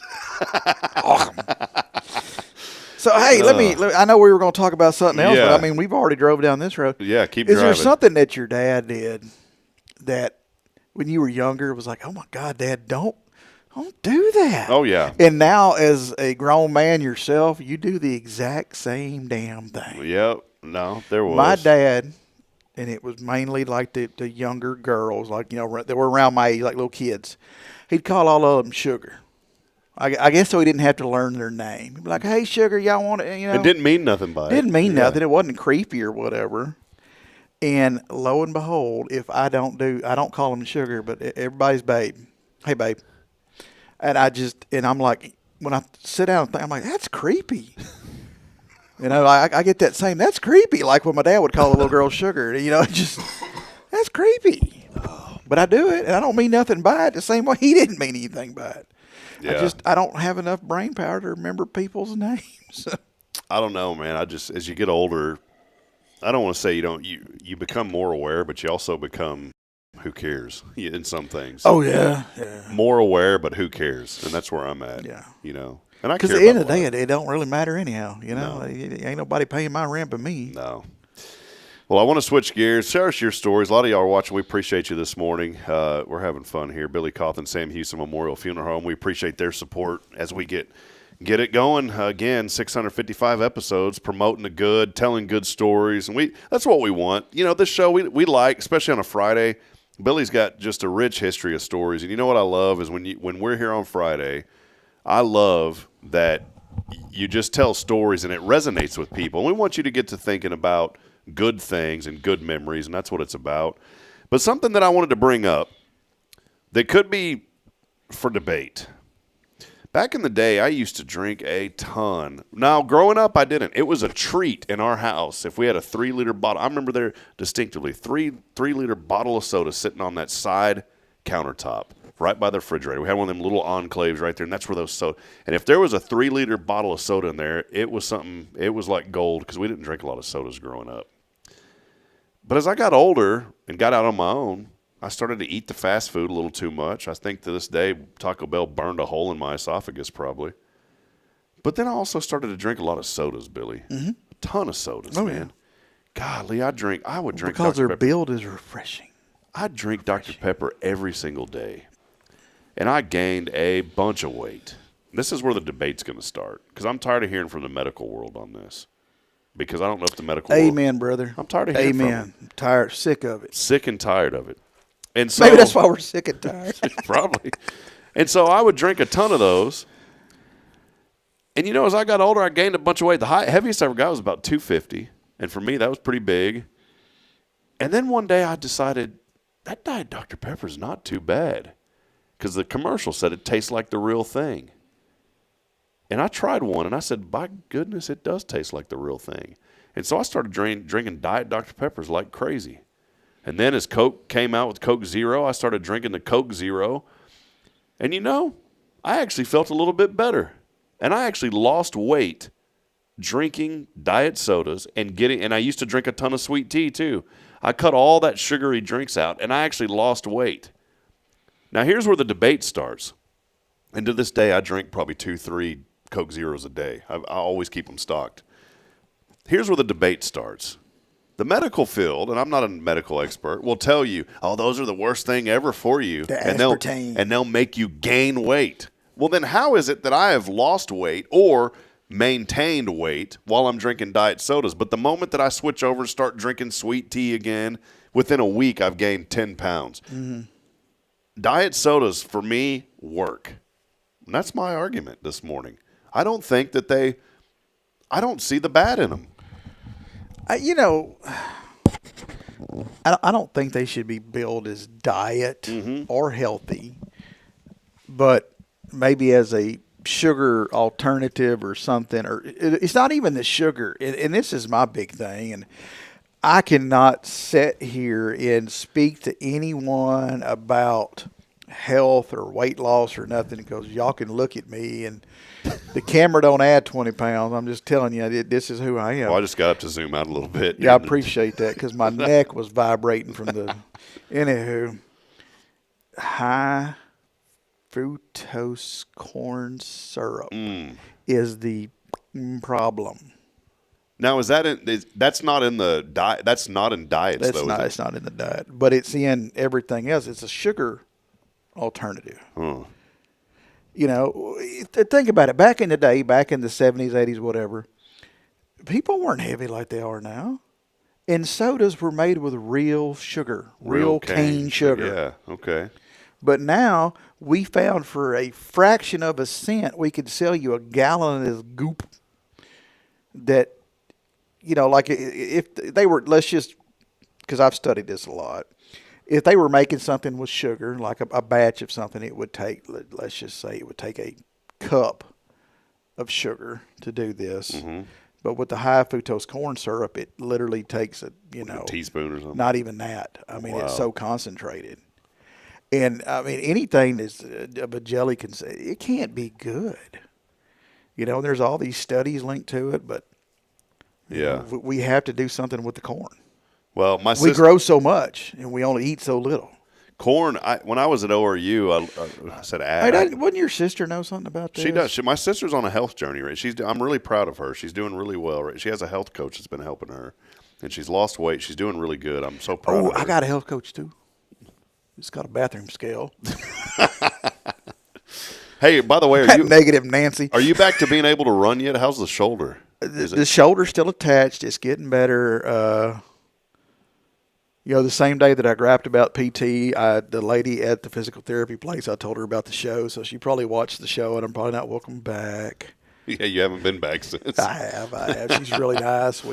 A: So, hey, I know we were going to talk about something else,
B: Yeah.
A: but I mean, we've already drove down this road.
B: Yeah, keep
A: Is
B: driving.
A: there something that your dad did that when you were younger was like, oh, my God, Dad, don't do that.
B: Oh, yeah.
A: And now as a grown man yourself, you do the exact same damn thing.
B: Yep. No, there was.
A: My dad, and it was mainly like the younger girls, like, you know, that were around my age, like little kids. He'd call all of them Sugar. I guess so he didn't have to learn their name. He'd be like, hey, Sugar, y'all want it? You know,
B: it didn't mean nothing by it.
A: Didn't mean nothing. It wasn't creepy or whatever. And lo and behold, if I don't call him Sugar, but everybody's babe. Hey, babe. And I'm like, when I sit down and think, I'm like, that's creepy. You know, I get that same, that's creepy. Like when my dad would call a little girl Sugar, you know, that's creepy. But I do it, and I don't mean nothing by it the same way he didn't mean anything by it.
B: Yeah.
A: I don't have enough brain power to remember people's names.
B: I don't know, man. As you get older, I don't want to say you become more aware, but you also become, who cares in some things.
A: Oh, yeah.
B: More aware, but who cares? And that's where I'm at.
A: Yeah.
B: You know, and I
A: because
B: care
A: at the end
B: about
A: of the
B: life.
A: day, it don't really matter anyhow. You know,
B: No.
A: ain't nobody paying my rent but me.
B: No. Well, I want to switch gears. Share us your stories. A lot of y'all are watching. We appreciate you this morning. We're having fun here. Billy Cauthen, Sam Houston Memorial Funeral Home. We appreciate their support as we get get it going again. 655 episodes, promoting the good, telling good stories, and that's what we want. You know, this show we like, especially on a Friday. Billy's got just a rich history of stories, and you know what I love is when we're here on Friday, I love that you just tell stories and it resonates with people. And we want you to get to thinking about good things and good memories, and that's what it's about. But something that I wanted to bring up that could be for debate. Back in the day, I used to drink a ton. Now, growing up, I didn't. It was a treat in our house if we had a 3-liter bottle. I remember there distinctively, 3-liter bottle of soda sitting on that side countertop right by the refrigerator. We had one of them little enclaves right there, and that's where those soda. And if there was a 3-liter bottle of soda in there, it was something. It was like gold because we didn't drink a lot of sodas growing up. But as I got older and got out on my own, I started to eat the fast food a little too much. I think to this day, Taco Bell burned a hole in my esophagus probably. But then I also started to drink a lot of sodas, Billy. Mm-hmm. A ton of sodas, man. Yeah. Golly, I would drink
A: because
B: Dr.
A: their build is refreshing.
B: I'd drink Dr. Pepper every single day. And I gained a bunch of weight. This is where the debate's going to start because I'm tired of hearing from the medical world on this. Because I don't know if the medical world.
A: Amen, brother.
B: I'm tired of hearing from
A: them. I'm tired, sick of it.
B: Sick and tired of it. And so,
A: maybe that's why we're sick and tired.
B: Probably. And so I would drink a ton of those. And, you know, as I got older, I gained a bunch of weight. The heaviest I ever got was about 250. And for me, that was pretty big. And then one day I decided that Diet Dr. Pepper is not too bad because the commercial said it tastes like the real thing. And I tried one, and I said, by goodness, it does taste like the real thing. And so I started drinking Diet Dr. Peppers like crazy. And then as Coke came out with Coke Zero, I started drinking the Coke Zero. And, you know, I actually felt a little bit better. And I actually lost weight drinking diet sodas and I used to drink a ton of sweet tea too. I cut all that sugary drinks out, and I actually lost weight. Now, here's where the debate starts. And to this day, I drink probably 2-3 Coke Zeros a day. I always keep them stocked. Here's where the debate starts. The medical field, and I'm not a medical expert, will tell you, oh, those are the worst thing ever for you. And they'll make you gain weight. Well, then how is it that I have lost weight or maintained weight while I'm drinking diet sodas? But the moment that I switch over and start drinking sweet tea again, within a week I've gained 10 pounds. Mm-hmm. Diet sodas, for me, work. And that's my argument this morning. I don't think that I don't see the bad in them.
A: You know, I don't think they should be billed as diet or healthy, but maybe as a sugar alternative or something. Or it's not even the sugar, and this is my big thing. And I cannot sit here and speak to anyone about health or weight loss or nothing because y'all can look at me and the camera don't add 20 pounds. I'm just telling you, this is who I am.
B: Well, I just got up to zoom out a little bit.
A: Yeah, I appreciate that because my neck was vibrating from the. Anywho, high fructose corn syrup is the problem.
B: Now, that's not in the diet? That's not in diets, though.
A: It's not in the diet, but it's in everything else. It's a sugar alternative. You know, think about it. Back in the day, back in the 70s, 80s, whatever, people weren't heavy like they are now. And sodas were made with real sugar, real cane sugar.
B: Yeah, okay.
A: But now we found for a fraction of a cent, we could sell you a gallon of this goop that, you know, like if they were, let's just, because I've studied this a lot. If they were making something with sugar, like a batch of something, it would take, let's just say it would take a cup of sugar to do this. Mm-hmm. But with the high fructose corn syrup, it literally takes a
B: teaspoon or something.
A: Not even that. I mean, It's so concentrated. And, I mean, anything that's of a jelly, it can't be good. You know, there's all these studies linked to it, but we have to do something with the corn.
B: Well,
A: we grow so much, and we only eat so little.
B: Corn. When I was at ORU, I said,
A: wouldn't your sister know something about this?
B: She does. My sister's on a health journey. Right? I'm really proud of her. She's doing really well. Right? She has a health coach that's been helping her, and she's lost weight. She's doing really good. I'm so proud of her.
A: I got a health coach too. It's got a bathroom scale.
B: Hey, by the way,
A: Negative Nancy.
B: are you back to being able to run yet? How's the shoulder?
A: The shoulder's still attached. It's getting better. The same day that I griped about PT, the lady at the physical therapy place, I told her about the show, so she probably watched the show, and I'm probably not welcome back.
B: Yeah, you haven't been back since.
A: I have. She's really nice.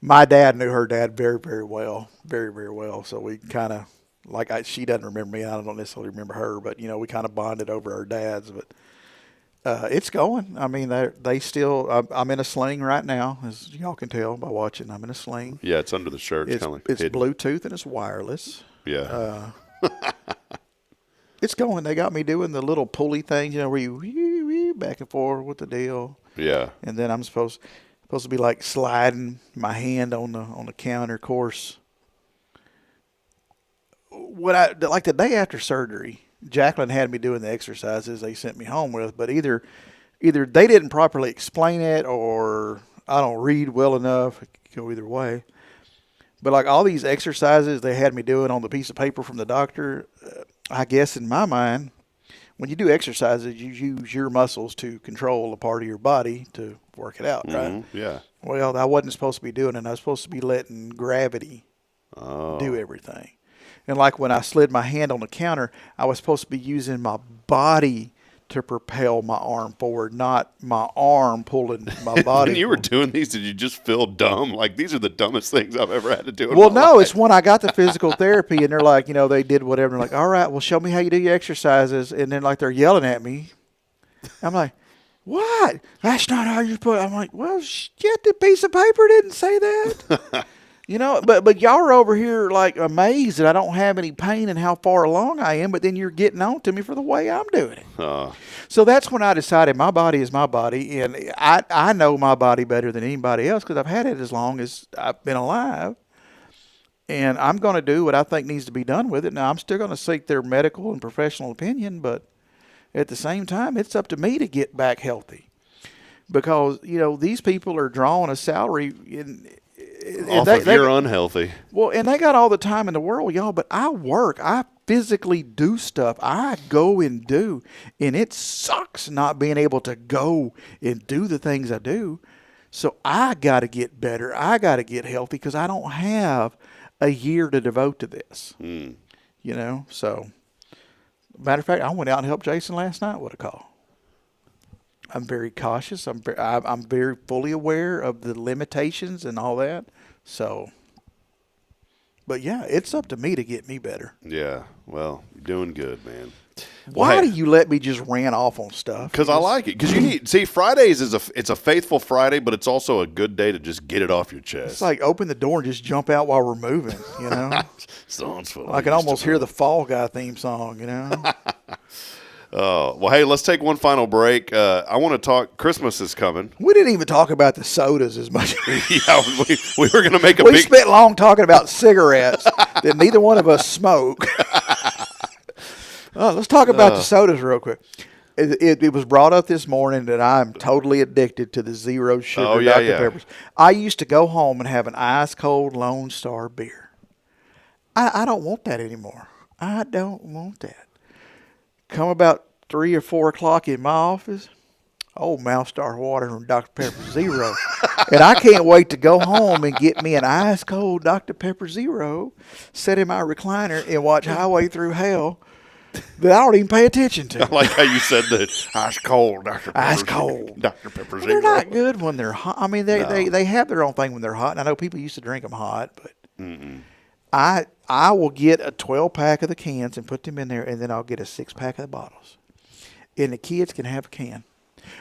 A: My dad knew her dad very, very well, very, very well. So we kind of she doesn't remember me. I don't necessarily remember her, but we kind of bonded over our dads. But it's going. I mean, they still. I'm in a sling right now, as y'all can tell by watching. I'm in a sling.
B: Yeah, it's under the shirt.
A: It's Bluetooth and it's wireless.
B: Yeah.
A: It's going. They got me doing the little pulley things, where you back and forth with the deal.
B: Yeah.
A: And then I'm supposed to be like sliding my hand on the counter. Of course, like the day after surgery, Jacqueline had me doing the exercises they sent me home with, but either they didn't properly explain it or I don't read well enough. It could go either way. But like all these exercises they had me doing on the piece of paper from the doctor, I guess in my mind, when you do exercises, you use your muscles to control a part of your body to work it out, right?
B: Mm-hmm. Yeah.
A: Well, I wasn't supposed to be doing it. I was supposed to be letting gravity do everything. And like when I slid my hand on the counter, I was supposed to be using my body to propel my arm forward, not my arm pulling my body.
B: When you were doing these, did you just feel dumb? Like, these are the dumbest things I've ever had to do in
A: Well,
B: my
A: no,
B: life.
A: it's when I got the physical therapy and they're like, they did whatever. They're like, all right, well, show me how you do your exercises. And then like they're yelling at me. I'm like, what? That's not how you put it. I'm like, well, shit, the piece of paper didn't say that. But y'all are over here like amazed that I don't have any pain and how far along I am, but then you're getting on to me for the way I'm doing it. So that's when I decided my body is my body, and I know my body better than anybody else because I've had it as long as I've been alive. And I'm going to do what I think needs to be done with it. Now, I'm still going to seek their medical and professional opinion, but at the same time, it's up to me to get back healthy because, these people are drawing a salary
B: you're unhealthy.
A: Well, and they got all the time in the world, y'all, but I work. I physically do stuff. I go and do. And it sucks not being able to go and do the things I do. So I got to get better. I got to get healthy because I don't have a year to devote to this. So matter of fact, I went out and helped Jason last night with a call. I'm very cautious. I'm very fully aware of the limitations and all that. So, but yeah, it's up to me to get me better.
B: Yeah, well, you're doing good, man.
A: Why do you let me just rant off on stuff?
B: Because I like it. Because Fridays it's a faithful Friday, but it's also a good day to just get it off your chest.
A: It's like open the door and just jump out while we're moving, I can almost hear the Fall Guy theme song,
B: Well, hey, let's take one final break. I want to talk. Christmas is coming.
A: We didn't even talk about the sodas as much.
B: Yeah, we were going to make
A: we spent long talking about cigarettes that neither one of us smoke. Let's talk about the sodas real quick. It was brought up this morning that I'm totally addicted to the zero sugar Dr. Peppers. I used to go home and have an ice cold Lone Star beer. I don't want that anymore. I don't want that. Come about 3 or 4 o'clock in my office, mouth starts watering from Dr. Pepper Zero. And I can't wait to go home and get me an ice cold Dr. Pepper Zero, sit in my recliner and watch Highway Through Hell that I don't even pay attention to.
B: I like how you said that. Ice cold Dr. Pepper.
A: Ice cold.
B: Dr. Pepper Zero.
A: They're not good when they're hot. I mean, they have their own thing when they're hot. And I know people used to drink them hot, but I will get a 12-pack of the cans and put them in there, and then I'll get a 6-pack of the bottles. And the kids can have a can.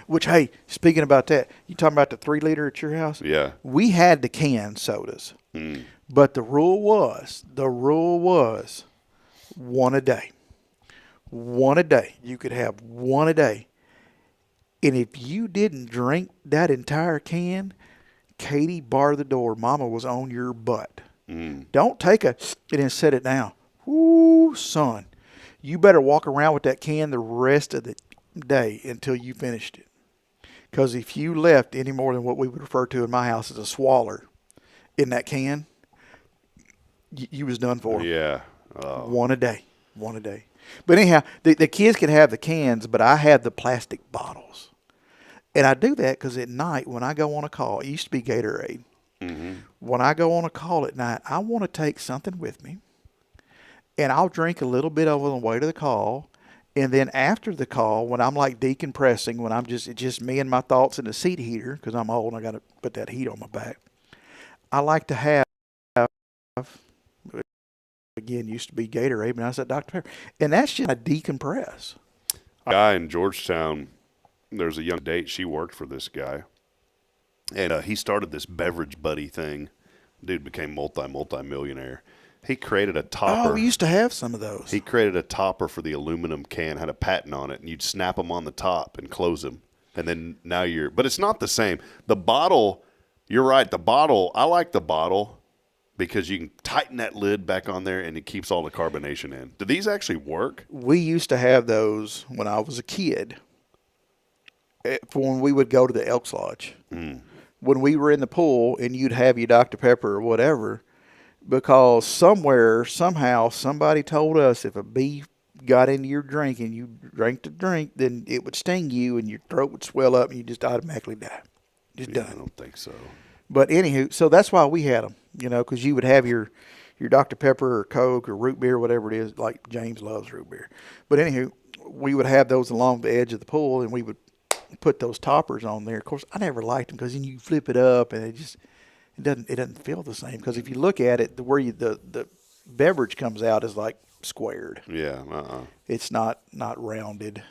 A: Which, hey, speaking about that, you talking about the 3-liter at your house?
B: Yeah.
A: We had the canned sodas. But the rule was one a day. One a day. You could have one a day. And if you didn't drink that entire can, Katie barred the door. Mama was on your butt. Don't take it and then set it down. Ooh, son. You better walk around with that can the rest of the day until you finished it. Because if you left any more than what we would refer to in my house as a swaller in that can, you was done for.
B: Yeah.
A: One a day. One a day. But anyhow, the kids can have the cans, but I have the plastic bottles. And I do that because at night when I go on a call, it used to be Gatorade. Mm-hmm. When I go on a call at night, I want to take something with me. And I'll drink a little bit over the way to the call. And then after the call, when I'm like decompressing, when it's just me and my thoughts in the seat heater, because I'm old and I got to put that heat on my back, I like to have, again, used to be Gatorade, but now it's Dr. Pepper. And that's just a decompress.
B: A guy in Georgetown, there's a young date, she worked for this guy. And he started this beverage buddy thing. Dude became multi-millionaire. He created a topper.
A: Oh, we used to have some of those.
B: He created a topper for the aluminum can, had a patent on it, and you'd snap them on the top and close them. And then now but it's not the same. The bottle, you're right, I like the bottle because you can tighten that lid back on there and it keeps all the carbonation in. Do these actually work?
A: We used to have those when I was a kid. For when we would go to the Elks Lodge. Mm. When we were in the pool and you'd have your Dr. Pepper or whatever, because somehow, somebody told us if a bee got into your drink and you drank the drink, then it would sting you and your throat would swell up and you just automatically die. Just done.
B: I don't think so.
A: But anywho, so that's why we had them, because you would have your Dr. Pepper or Coke or root beer, whatever it is, like James loves root beer. But anywho, we would have those along the edge of the pool and we would put those toppers on there. Of course, I never liked them because then you flip it up and it doesn't feel the same. Because if you look at it, the beverage comes out is like squared.
B: Yeah.
A: It's not rounded.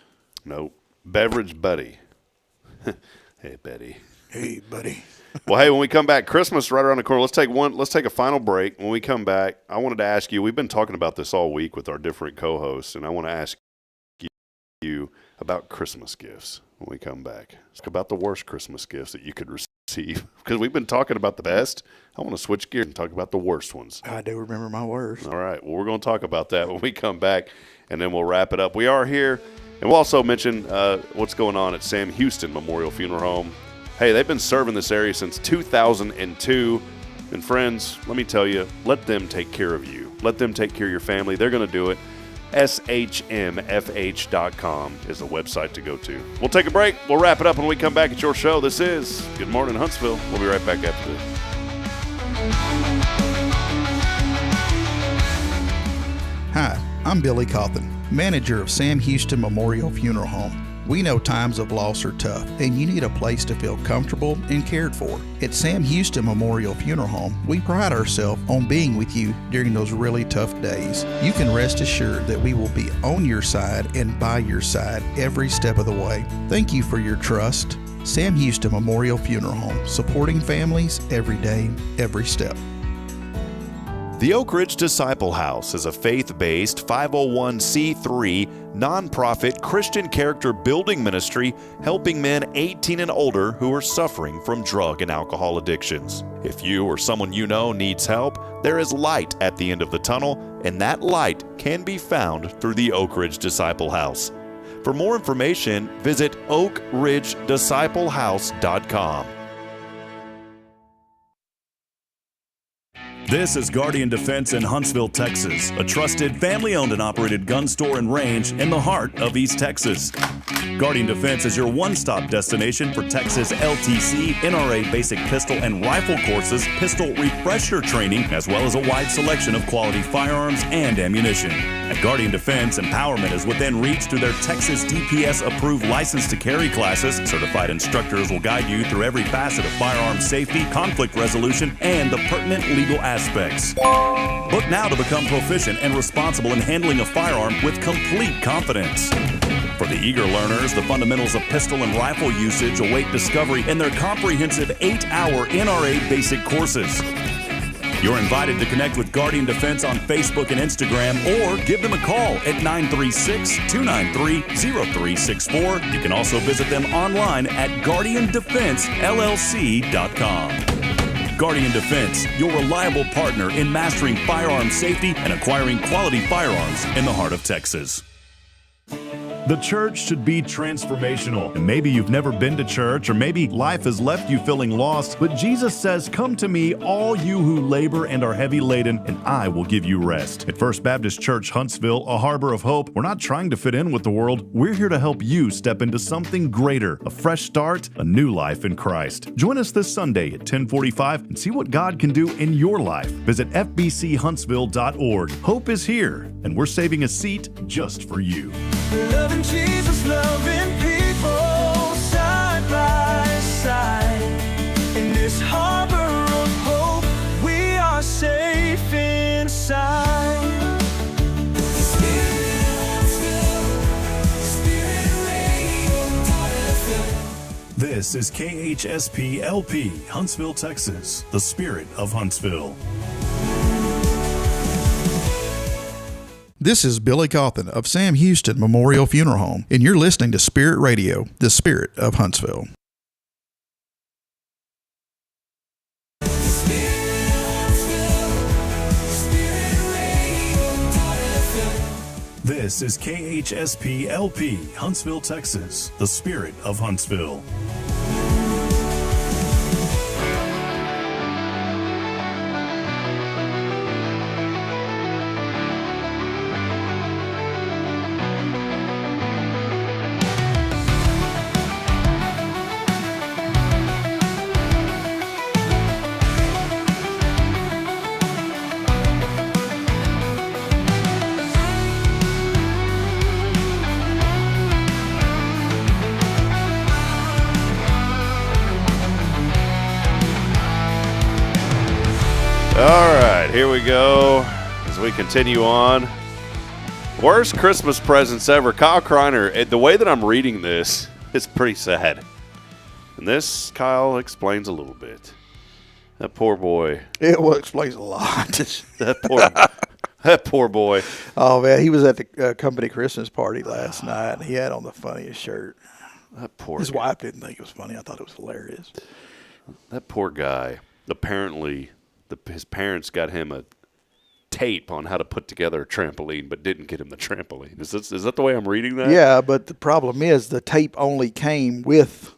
B: Nope. Beverage buddy. Hey, Betty.
A: Hey, buddy.
B: Well, hey, when we come back, Christmas right around the corner. Let's take a final break. When we come back, I wanted to ask you. We've been talking about this all week with our different co-hosts, and I want to ask you about Christmas gifts when we come back. It's about the worst Christmas gifts that you could receive. Because we've been talking about the best. I want to switch gears and talk about the worst ones.
A: I do remember my worst.
B: All right. Well, we're going to talk about that when we come back, and then we'll wrap it up. We are here, and we'll also mention what's going on at Sam Houston Memorial Funeral Home. Hey, they've been serving this area since 2002. And friends, let me tell you, let them take care of you. Let them take care of your family. They're going to do it. SHMFH.com is the website to go to. We'll take a break. We'll wrap it up when we come back at your show. This is Good Morning Huntsville. We'll be right back after this.
C: Hi, I'm Billy Cauthen, manager of Sam Houston Memorial Funeral Home. We know times of loss are tough, and you need a place to feel comfortable and cared for. At Sam Houston Memorial Funeral Home, we pride ourselves on being with you during those really tough days. You can rest assured that we will be on your side and by your side every step of the way. Thank you for your trust. Sam Houston Memorial Funeral Home, supporting families every day, every step.
D: The Oak Ridge Disciple House is a faith-based 501c3 nonprofit Christian character building ministry helping men 18 and older who are suffering from drug and alcohol addictions. If you or someone you know needs help, there is light at the end of the tunnel, and that light can be found through the Oak Ridge Disciple House. For more information, visit oakridgedisciplehouse.com. This is Guardian Defense in Huntsville, Texas, a trusted family-owned and operated gun store and range in the heart of East Texas. Guardian Defense is your one-stop destination for Texas LTC, NRA basic pistol and rifle courses, pistol refresher training, as well as a wide selection of quality firearms and ammunition. At Guardian Defense, empowerment is within reach through their Texas DPS-approved license to carry classes. Certified instructors will guide you through every facet of firearm safety, conflict resolution, and the pertinent legal aspects. Book now to become proficient and responsible in handling a firearm with complete confidence. For the eager learners, the fundamentals of pistol and rifle usage await discovery in their comprehensive 8-hour NRA basic courses. You're invited to connect with Guardian Defense on Facebook and Instagram, or give them a call at 936-293-0364. You can also visit them online at guardiandefensellc.com. Guardian Defense, your reliable partner in mastering firearm safety and acquiring quality firearms in the heart of Texas. The church should be transformational. And maybe you've never been to church, or maybe life has left you feeling lost, but Jesus says, "Come to me, all you who labor and are heavy laden, and I will give you rest." At First Baptist Church, Huntsville, a harbor of hope, we're not trying to fit in with the world. We're here to help you step into something greater, a fresh start, a new life in Christ. Join us this Sunday at 10:45 and see what God can do in your life. Visit fbchuntsville.org. Hope is here, and we're saving a seat just for you.
F: Loving Jesus, loving people side by side. In this harbor of hope, we are safe inside.
D: This is KHSP-LP, Huntsville, Texas, the Spirit of Huntsville.
C: This is Billy Cauthen of Sam Houston Memorial Funeral Home, and you're listening to Spirit Radio, the Spirit of Huntsville.
D: This is KHSP-LP, Huntsville, Texas, the Spirit of Huntsville.
B: All right, here we go as we continue on. Worst Christmas presents ever. Kyle Kreiner, the way that I'm reading this, it's pretty sad. And this, Kyle explains a little bit. That poor boy.
A: It explains a lot.
B: That poor boy.
A: Oh, man, he was at the company Christmas party last night, and he had on the funniest shirt.
B: That poor
A: His
B: guy.
A: wife didn't think it was funny. I thought it was hilarious.
B: That poor guy. Apparently, his parents got him a tape on how to put together a trampoline, but didn't get him the trampoline. Is that the way I'm reading that?
A: Yeah, but the problem is the tape only came with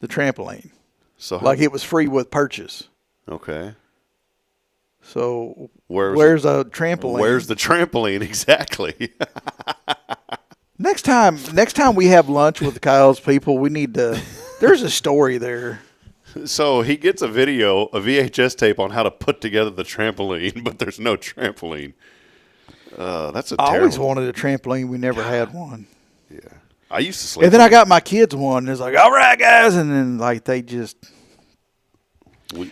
A: the trampoline.
B: So
A: Like it was free with purchase.
B: Okay.
A: So
B: Where's
A: a trampoline?
B: Where's the trampoline exactly?
A: Next time we have lunch with Kyle's people, we need to. There's a story there.
B: So he gets a VHS tape on how to put together the trampoline, but there's no trampoline. That's a terrible.
A: I always wanted a trampoline. We never had one.
B: Yeah, I used to sleep.
A: And then I got my kids one. And it's like, all right, guys, and then like they just.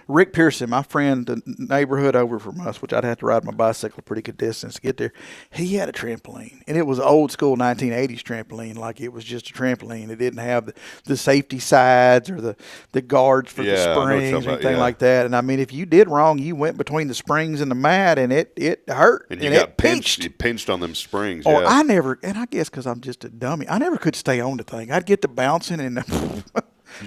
A: Rick Pearson, my friend, the neighborhood over from us, which I'd have to ride my bicycle a pretty good distance to get there, he had a trampoline. And it was old school 1980s trampoline, like it was just a trampoline. It didn't have the safety sides or the guards for the springs or anything like that. And, I mean, if you did wrong, you went between the springs and the mat, and it hurt.
B: And you got pinched. You pinched on them springs,
A: Or
B: yeah.
A: I never, and I guess because I'm just a dummy, I never could stay on the thing. I'd get to bouncing and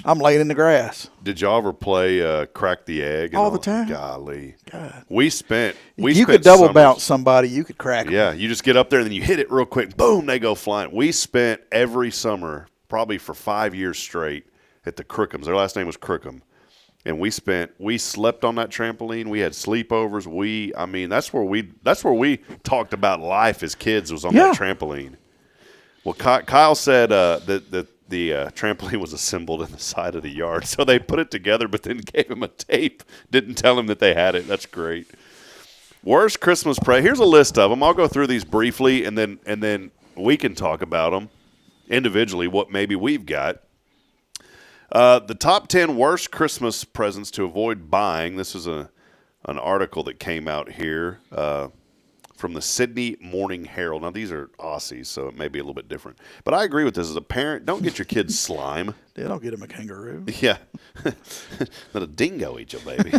A: I'm laying in the grass.
B: Did y'all ever play Crack the Egg?
A: All the time.
B: Golly.
A: God.
B: We spent
A: could double
B: summers.
A: bounce somebody, you could crack them.
B: Yeah, you just get up there and then you hit it real quick. Boom, they go flying. We spent every summer, probably for 5 years straight, at the Crookhams. Their last name was Crookham. And we slept on that trampoline. We had sleepovers. That's where we talked about life as kids, was on that trampoline. Well, Kyle said that the trampoline was assembled in the side of the yard. So they put it together, but then gave him a tape. Didn't tell him that they had it. That's great. Worst Christmas present. Here's a list of them. I'll go through these briefly, and then we can talk about them individually, what maybe we've got. The top 10 worst Christmas presents to avoid buying. This is an article that came out here from the Sydney Morning Herald. Now, these are Aussies, so it may be a little bit different. But I agree with this. As a parent, don't get your kids slime.
A: They don't get him a kangaroo.
B: Yeah. Let a dingo eat you, baby.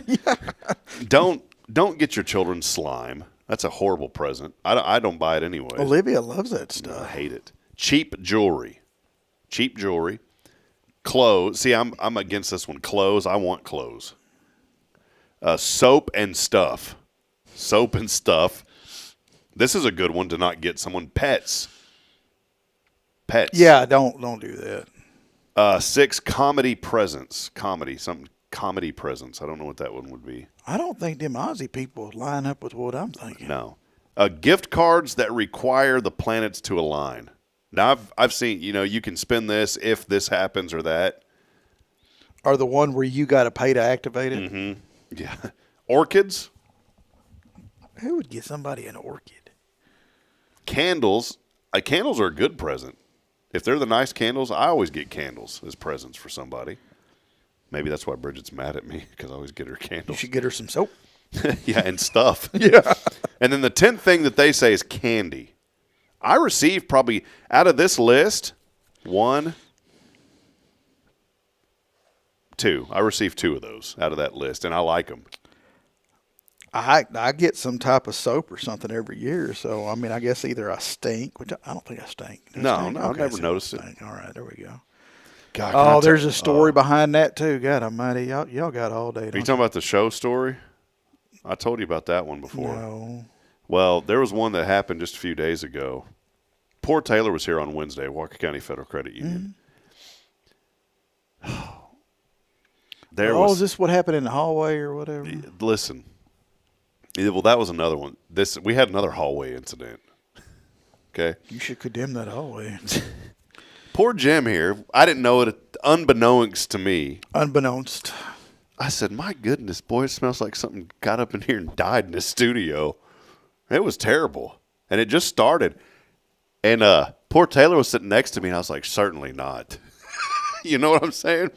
B: Don't get your children slime. That's a horrible present. I don't buy it anyway.
A: Olivia loves that stuff.
B: I hate it. Cheap jewelry. Clothes. See, I'm against this one. Clothes. I want clothes. Soap and stuff. This is a good one to not get someone. Pets. pets.
A: Yeah, don't do that.
B: 6, comedy presents. Comedy presents. I don't know what that one would be.
A: I don't think them Aussie people line up with what I'm thinking.
B: No. Gift cards that require the planets to align. Now, I've seen, you can spend this if this happens or that.
A: Or the one where you got to pay to activate it.
B: Mm-hmm. Yeah. Orchids.
A: Who would get somebody an orchid?
B: Candles. Candles are a good present. If they're the nice candles, I always get candles as presents for somebody. Maybe that's why Bridget's mad at me, because I always get her
A: You
B: candles.
A: should get her some soap.
B: Yeah, and stuff.
A: Yeah.
B: And then the 10th thing that they say is candy. I received probably, out of this list, 1, 2. I received 2 of those out of that list, and I like them.
A: I get some type of soap or something every year. So, I mean, I guess either I stink, which I don't think I stink. Do I
B: No,
A: stink?
B: no, I've
A: Okay,
B: never
A: so
B: noticed
A: I
B: it.
A: stink. All right, there we go.
B: God, can I
A: Oh, there's
B: tell-
A: a story behind that, too. God almighty. Y'all got all day.
B: Are you
A: don't
B: talking about the show story? I told you about that one before.
A: No.
B: Well, there was one that happened just a few days ago. Poor Taylor was here on Wednesday, Walker County Federal Credit Union.
A: Is this what happened in the hallway or whatever?
B: Listen. Well, that was another one. We had another hallway incident. Okay.
A: You should condemn that hallway.
B: Poor Jim here. I didn't know it, unbeknownst to me.
A: Unbeknownst.
B: I said, my goodness, boy, it smells like something got up in here and died in this studio. It was terrible. And it just started. And poor Taylor was sitting next to me, and I was like, certainly not. You know what I'm saying?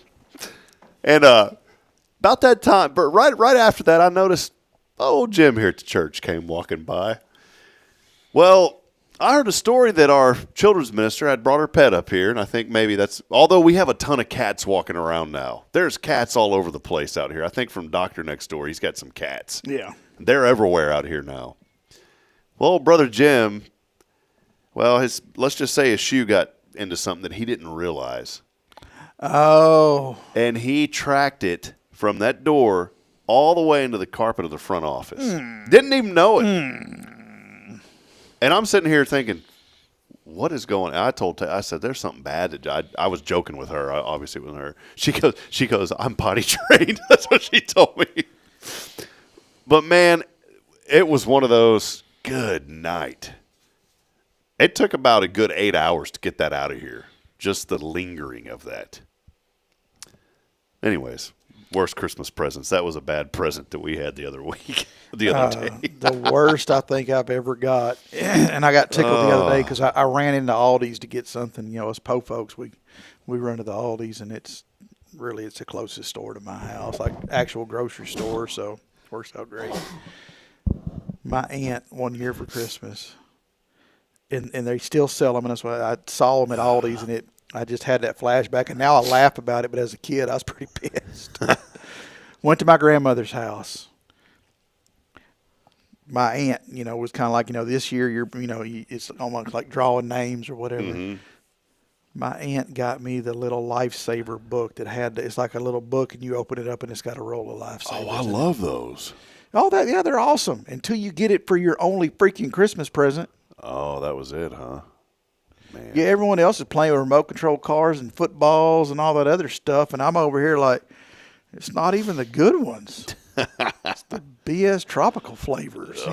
B: And about that time, but right after that, I noticed old Jim here at the church came walking by. Well, I heard a story that our children's minister had brought her pet up here, and I think maybe although we have a ton of cats walking around now. There's cats all over the place out here. I think from Doctor next door, he's got some cats.
A: Yeah.
B: They're everywhere out here now. Well, old brother Jim, let's just say his shoe got into something that he didn't realize.
A: Oh.
B: And he tracked it from that door all the way into the carpet of the front office. Didn't even know it. And I'm sitting here thinking, what is going on? I said, there's something bad. I was joking with her, obviously with her. She goes, I'm potty trained. That's what she told me. But, man, it was one of those, good night. It took about a good 8 hours to get that out of here. Just the lingering of that. Anyways, worst Christmas presents. That was a bad present that we had the other week, the other day.
A: The worst I think I've ever got. And I got tickled the other day because I ran into Aldi's to get something. Us Po folks, we run to the Aldi's, and it's the closest store to my house, like actual grocery store, so it works out great. My aunt one year for Christmas, and they still sell them, and that's why I saw them at Aldi's, and I just had that flashback, and now I laugh about it, but as a kid, I was pretty pissed. Went to my grandmother's house. My aunt, was kind of like, this year it's almost like drawing names or whatever. Mm-hmm. My aunt got me the little Lifesaver book that it's like a little book, and you open it up, and it's got a roll of Lifesavers.
B: Oh, I love those.
A: Oh, they're awesome until you get it for your only freaking Christmas present.
B: Oh, that was it, huh? Man.
A: Yeah, everyone else is playing with remote control cars and footballs and all that other stuff, and I'm over here like, it's not even the good ones. It's the BS tropical flavors,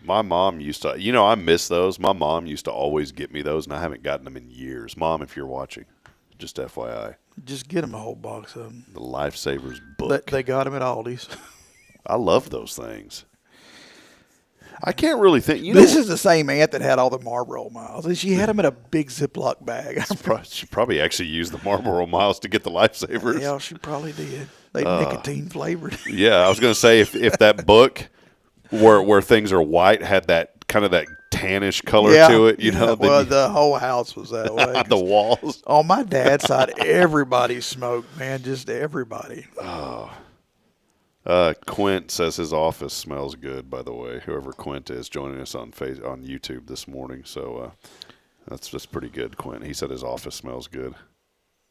B: My mom used to, I miss those. My mom used to always get me those, and I haven't gotten them in years. Mom, if you're watching, just FYI.
A: Just get them a whole box of them.
B: The Lifesavers book.
A: They got them at Aldi's.
B: I love those things. I can't really think.
A: This is the same aunt that had all the Marlboro Miles, and she had them in a big Ziploc bag.
B: She probably actually used the Marlboro Miles to get the Lifesavers.
A: Yeah, she probably did. They nicotine flavored.
B: Yeah, I was going to say if that book where things are white had that kind of that tannish color to it,
A: Well, the whole house was that way.
B: The walls.
A: On my dad's side, everybody smoked, man, just everybody.
B: Quint says his office smells good, by the way. Whoever Quint is joining us on YouTube this morning. So that's pretty good, Quint. He said his office smells good.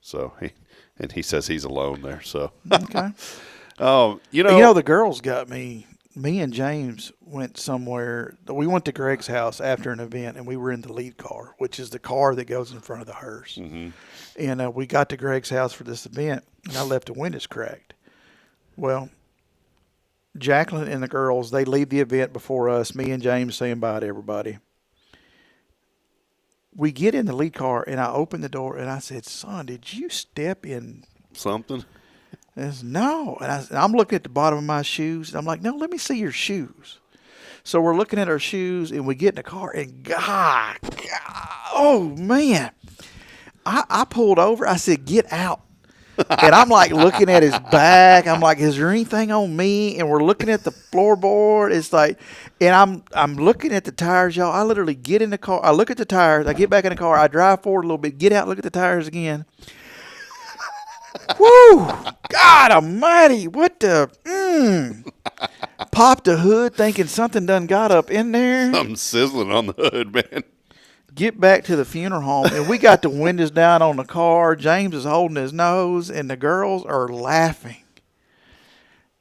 B: So he says he's alone there. So
A: Okay.
B: the
A: the girls got me me and James went somewhere. We went to Greg's house after an event, and we were in the lead car, which is the car that goes in front of the hearse. Mm-hmm. And we got to Greg's house for this event, and I left the windows cracked. Well, Jacqueline and the girls, they leave the event before us, me and James saying bye to everybody. We get in the lead car, and I open the door, and I said, son, did you step in
B: Something?
A: And said, no. And I'm looking at the bottom of my shoes, and I'm like, no, let me see your shoes. So we're looking at our shoes, and we get in the car, and God, oh, man. I pulled over. I said, get out. And I'm like looking at his back. I'm like, is there anything on me? And we're looking at the floorboard. It's like, and I'm looking at the tires, y'all. I literally get in the car. I look at the tires. I get back in the car. I drive forward a little bit, get out, look at the tires again. Woo! God almighty. What the? Popped the hood thinking something done got up in there.
B: Something sizzling on the hood, man.
A: Get back to the funeral home, and we got the windows down on the car. James is holding his nose, and the girls are laughing.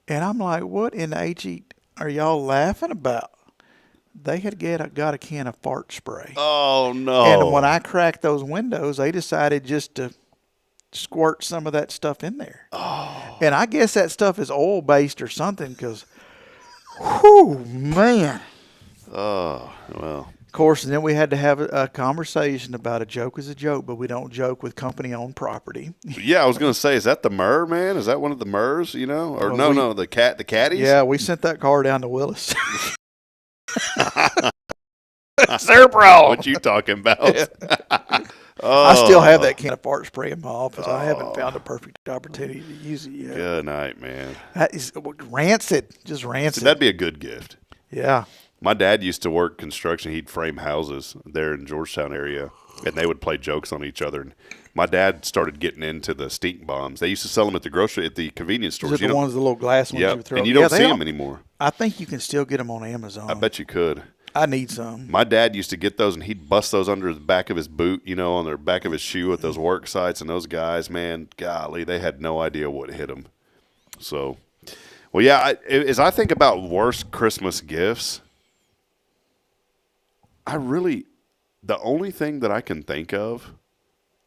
A: And I'm like, what in the HE are y'all laughing about? They had got a can of fart spray.
B: Oh, no.
A: And when I cracked those windows, they decided just to squirt some of that stuff in there. Oh. And I guess that stuff is oil-based or something because, whew, man.
B: Oh, well.
A: Of course, and then we had to have a conversation about a joke is a joke, but we don't joke with company-owned property.
B: Yeah, I was going to say, is that the Murr, man? Is that one of the Murrs, you know? Or
A: well,
B: no, the caddies?
A: Yeah, we sent that car down to Willis. Serpro.
B: What you talking about?
A: Yeah.
B: Oh.
A: I still have that can of fart spray in my office. I haven't found a perfect opportunity to use it yet.
B: Good night, man.
A: That is rancid, just rancid.
B: See, that'd be a good gift.
A: Yeah.
B: My dad used to work construction. He'd frame houses there in Georgetown area, and they would play jokes on each other. And my dad started getting into the stink bombs. They used to sell them at the convenience stores.
A: Is it the ones, the little glass ones?
B: Yep.
A: You throw?
B: And you don't see them anymore.
A: I think you can still get them on Amazon.
B: I bet you could.
A: I need some.
B: My dad used to get those, and he'd bust those under the back of his boot, you know, on the back of his shoe at those work sites. And those guys, man, golly, they had no idea what hit them. So, well, yeah, as I think about worst Christmas gifts, the only thing that I can think of,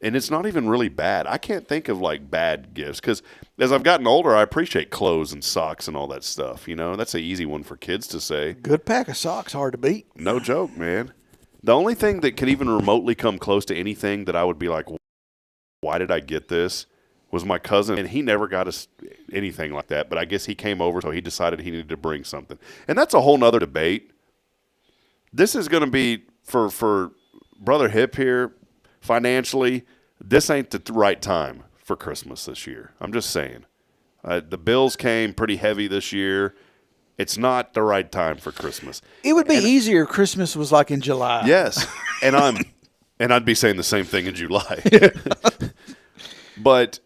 B: and it's not even really bad, I can't think of like bad gifts because as I've gotten older, I appreciate clothes and socks and all that stuff. You know, that's an easy one for kids to say.
A: Good pack of socks, hard to beat.
B: No joke, man. The only thing that could even remotely come close to anything that I would be like, why did I get this, was my cousin, and he never got us anything like that, but I guess he came over, so he decided he needed to bring something. And that's a whole nother debate. This is going to be, for Brother Hip here, financially, this ain't the right time for Christmas this year. I'm just saying. The bills came pretty heavy this year. It's not the right time for Christmas.
A: It would be easier if Christmas was like in July.
B: Yes. And I'd be saying the same thing in July. But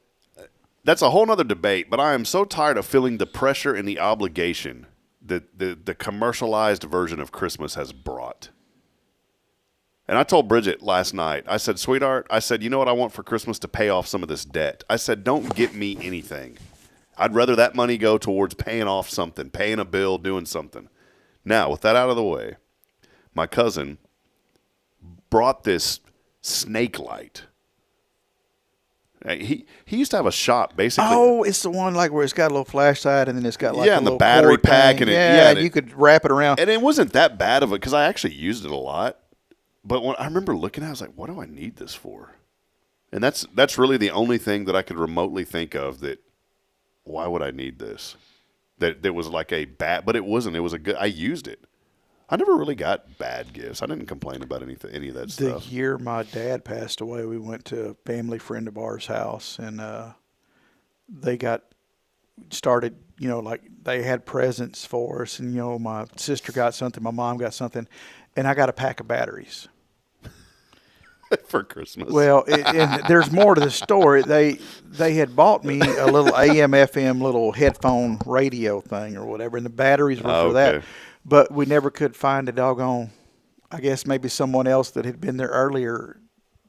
B: that's a whole nother debate. But I am so tired of feeling the pressure and the obligation that the commercialized version of Christmas has brought. And I told Bridget last night, I said, sweetheart, I said, you know what I want for Christmas? To pay off some of this debt. I said, don't get me anything. I'd rather that money go towards paying off something, paying a bill, doing something. Now, with that out of the way, my cousin brought this snake light. He used to have a shop, basically.
A: Oh, it's the one like where it's got a little flashlight and then it's got like a
B: and the
A: little
B: battery
A: cord
B: pack.
A: thing.
B: And
A: and you could wrap it around.
B: And it wasn't that bad of it because I actually used it a lot. But when I remember looking at it, I was like, what do I need this for? And that's really the only thing that I could remotely think of that, why would I need this? That was like a bad, but it wasn't. It was a good, I used it. I never really got bad gifts. I didn't complain about any of that stuff.
A: The year my dad passed away, we went to a family friend of ours' house, and they got started, you know, like they had presents for us, and, you know, my sister got something, my mom got something, and I got a pack of batteries.
B: For Christmas.
A: Well, and there's more to the story. They had bought me a little AM, FM, little headphone radio thing or whatever, and the batteries were for that. But we never could find a doggone, I guess maybe someone else that had been there earlier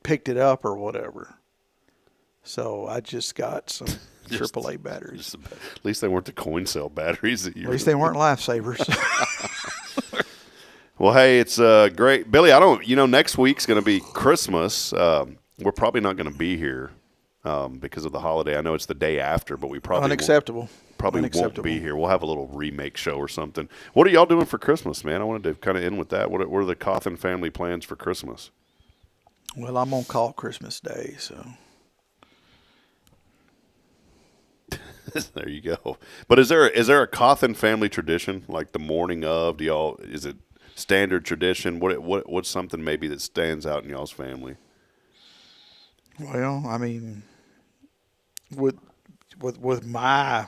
A: picked it up or whatever. So I just got some AAA batteries.
B: At least they weren't the coin cell batteries that you.
A: At least they weren't lifesavers.
B: Well, hey, it's great, Billy. Next week's going to be Christmas. We're probably not going to be here because of the holiday. I know it's the day after, but we probably
A: Unacceptable.
B: won't be here. We'll have a little remake show or something. What are y'all doing for Christmas, man? I wanted to kind of end with that. What are the Cauthen family plans for Christmas?
A: Well, I'm on call Christmas Day, so.
B: There you go. But is there a Cauthen family tradition, like the morning of? Is it standard tradition? What's something maybe that stands out in y'all's family?
A: Well, I mean, with my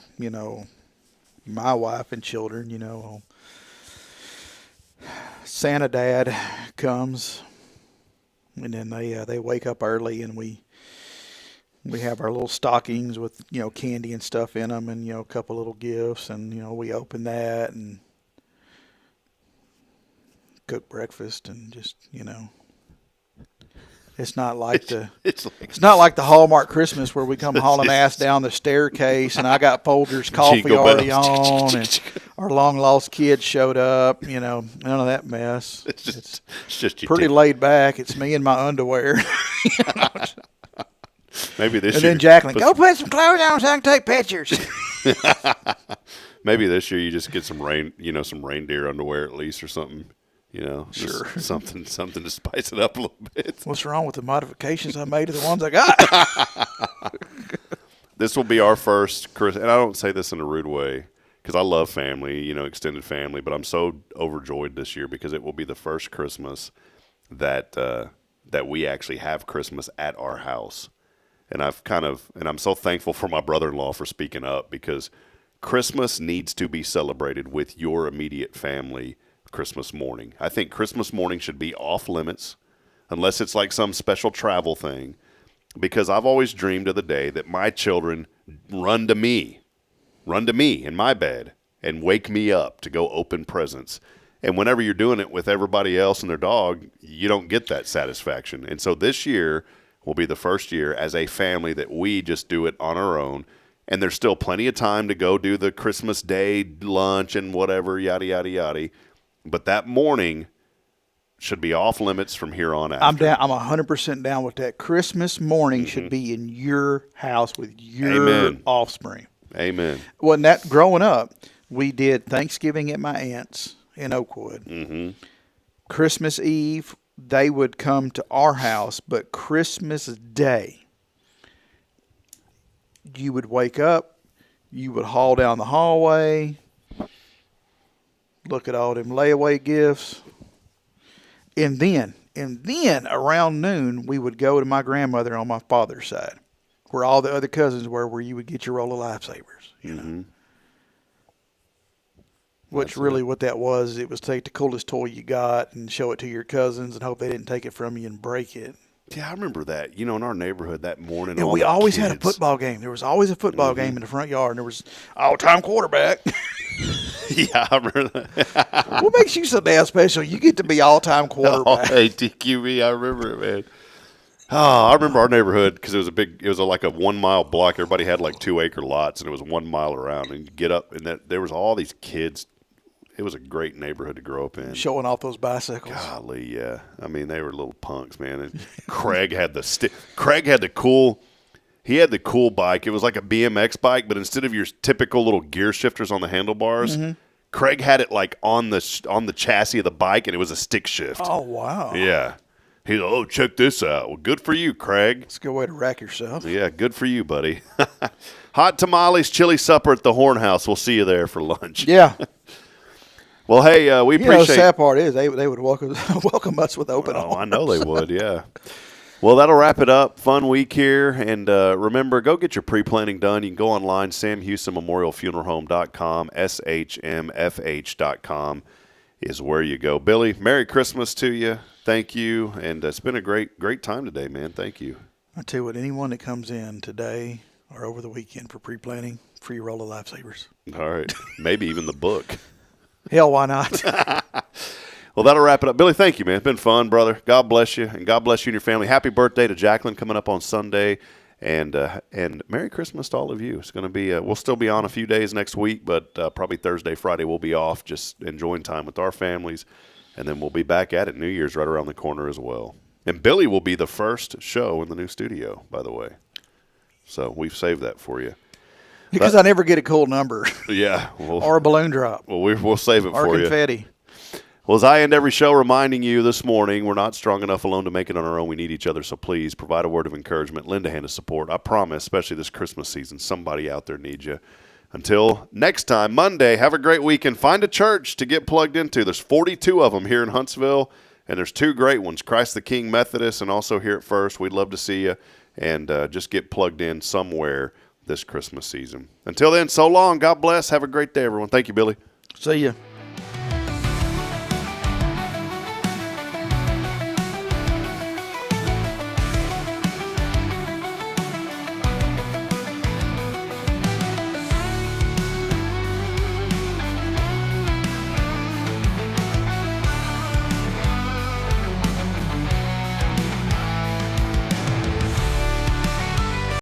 A: my wife and children, Santa Dad comes, and then they wake up early, and we have our little stockings with candy and stuff in them, and a couple little gifts, and we open that and cook breakfast, and just it's not like it's not like the Hallmark Christmas where we come hauling ass down the staircase, and I got Folgers coffee already on, and our long lost kids showed up. None of that mess.
B: It's just
A: pretty laid back. It's me in my underwear.
B: Maybe this
A: and
B: year.
A: then Jacqueline, go put some clothes on so I can take pictures.
B: Maybe this year you just get some reindeer underwear at least or something.
A: Sure.
B: Something to spice it up a little bit.
A: What's wrong with the modifications I made to the ones I got?
B: This will be our first Christmas, and I don't say this in a rude way because I love family, extended family, but I'm so overjoyed this year because it will be the first Christmas that we actually have Christmas at our house. And I'm so thankful for my brother-in-law for speaking up because Christmas needs to be celebrated with your immediate family Christmas morning. I think Christmas morning should be off limits unless it's like some special travel thing, because I've always dreamed of the day that my children run to me in my bed and wake me up to go open presents. And whenever you're doing it with everybody else and their dog, you don't get that satisfaction. And so this year will be the first year as a family that we just do it on our own. And there's still plenty of time to go do the Christmas Day lunch and whatever, yada, yada, yada. But that morning should be off limits from here on out.
A: I'm 100% down with that. Christmas morning should be in your house with your offspring.
B: Amen.
A: When that growing up, we did Thanksgiving at my aunt's in Oakwood.
B: Mm-hmm.
A: Christmas Eve, they would come to our house, but Christmas Day, you would wake up, you would haul down the hallway, look at all them layaway gifts, and then around noon, we would go to my grandmother on my father's side, where all the other cousins were, where you would get your roll of lifesavers,
B: Mm-hmm.
A: Which really what that was, it was take the coolest toy you got and show it to your cousins and hope they didn't take it from you and break it.
B: Yeah, I remember that. In our neighborhood that morning.
A: And we always had a football game. There was always a football game in the front yard, and there was all-time quarterback.
B: Yeah, I remember that.
A: What makes you so damn special? You get to be all-time quarterback.
B: Oh, hey, TQB, I remember it, man. Oh, I remember our neighborhood because it was like a 1 mile block. Everybody had like 2 acre lots, and it was 1 mile around. And you get up, and there was all these kids. It was a great neighborhood to grow up in.
A: Showing off those bicycles.
B: Golly, yeah. I mean, they were little punks, man. And Craig had the cool bike. It was like a BMX bike, but instead of your typical little gear shifters on the handlebars, Craig had it like on the chassis of the bike, and it was a stick shift.
A: Oh, wow.
B: Yeah. He's like, oh, check this out. Well, good for you, Craig.
A: It's a good way to rack yourself.
B: Yeah, good for you, buddy. Hot tamales, chili supper at the Horn House. We'll see you there for lunch.
A: Yeah.
B: Well, hey, we appreciate.
A: The sad part is they would welcome us with open arms.
B: Oh, I know they would. Yeah. Well, that'll wrap it up. Fun week here, and remember, go get your pre-planning done. You can go online, samhoustonmemorialfuneralhome.com, SHMFH.com is where you go. Billy, Merry Christmas to you. Thank you, and it's been a great time today, man. Thank you.
A: I tell you what, anyone that comes in today or over the weekend for pre-planning, free roll of lifesavers.
B: All right, maybe even the book.
A: Hell, why not?
B: Well, that'll wrap it up. Billy, thank you, man. It's been fun, brother. God bless you, and God bless you and your family. Happy birthday to Jacqueline coming up on Sunday. And Merry Christmas to all of you. It's going to be, we'll still be on a few days next week, but probably Thursday, Friday we'll be off, just enjoying time with our families. And then we'll be back at it. New Year's right around the corner as well. And Billy will be the first show in the new studio, by the way. So we've saved that for you.
A: Because I never get a cool number.
B: Yeah.
A: Or a balloon drop.
B: Well, we'll save it
A: or
B: for you.
A: Or confetti.
B: Well, as I end every show reminding you this morning, we're not strong enough alone to make it on our own. We need each other, so please provide a word of encouragement, lend a hand of support. I promise, especially this Christmas season, somebody out there needs you. Until next time, Monday, have a great weekend. Find a church to get plugged into. There's 42 of them here in Huntsville, and there's 2 great ones, Christ the King Methodist and also here at First. We'd love to see you, and just get plugged in somewhere this Christmas season. Until then, so long. God bless. Have a great day, everyone. Thank you, Billy.
A: See ya.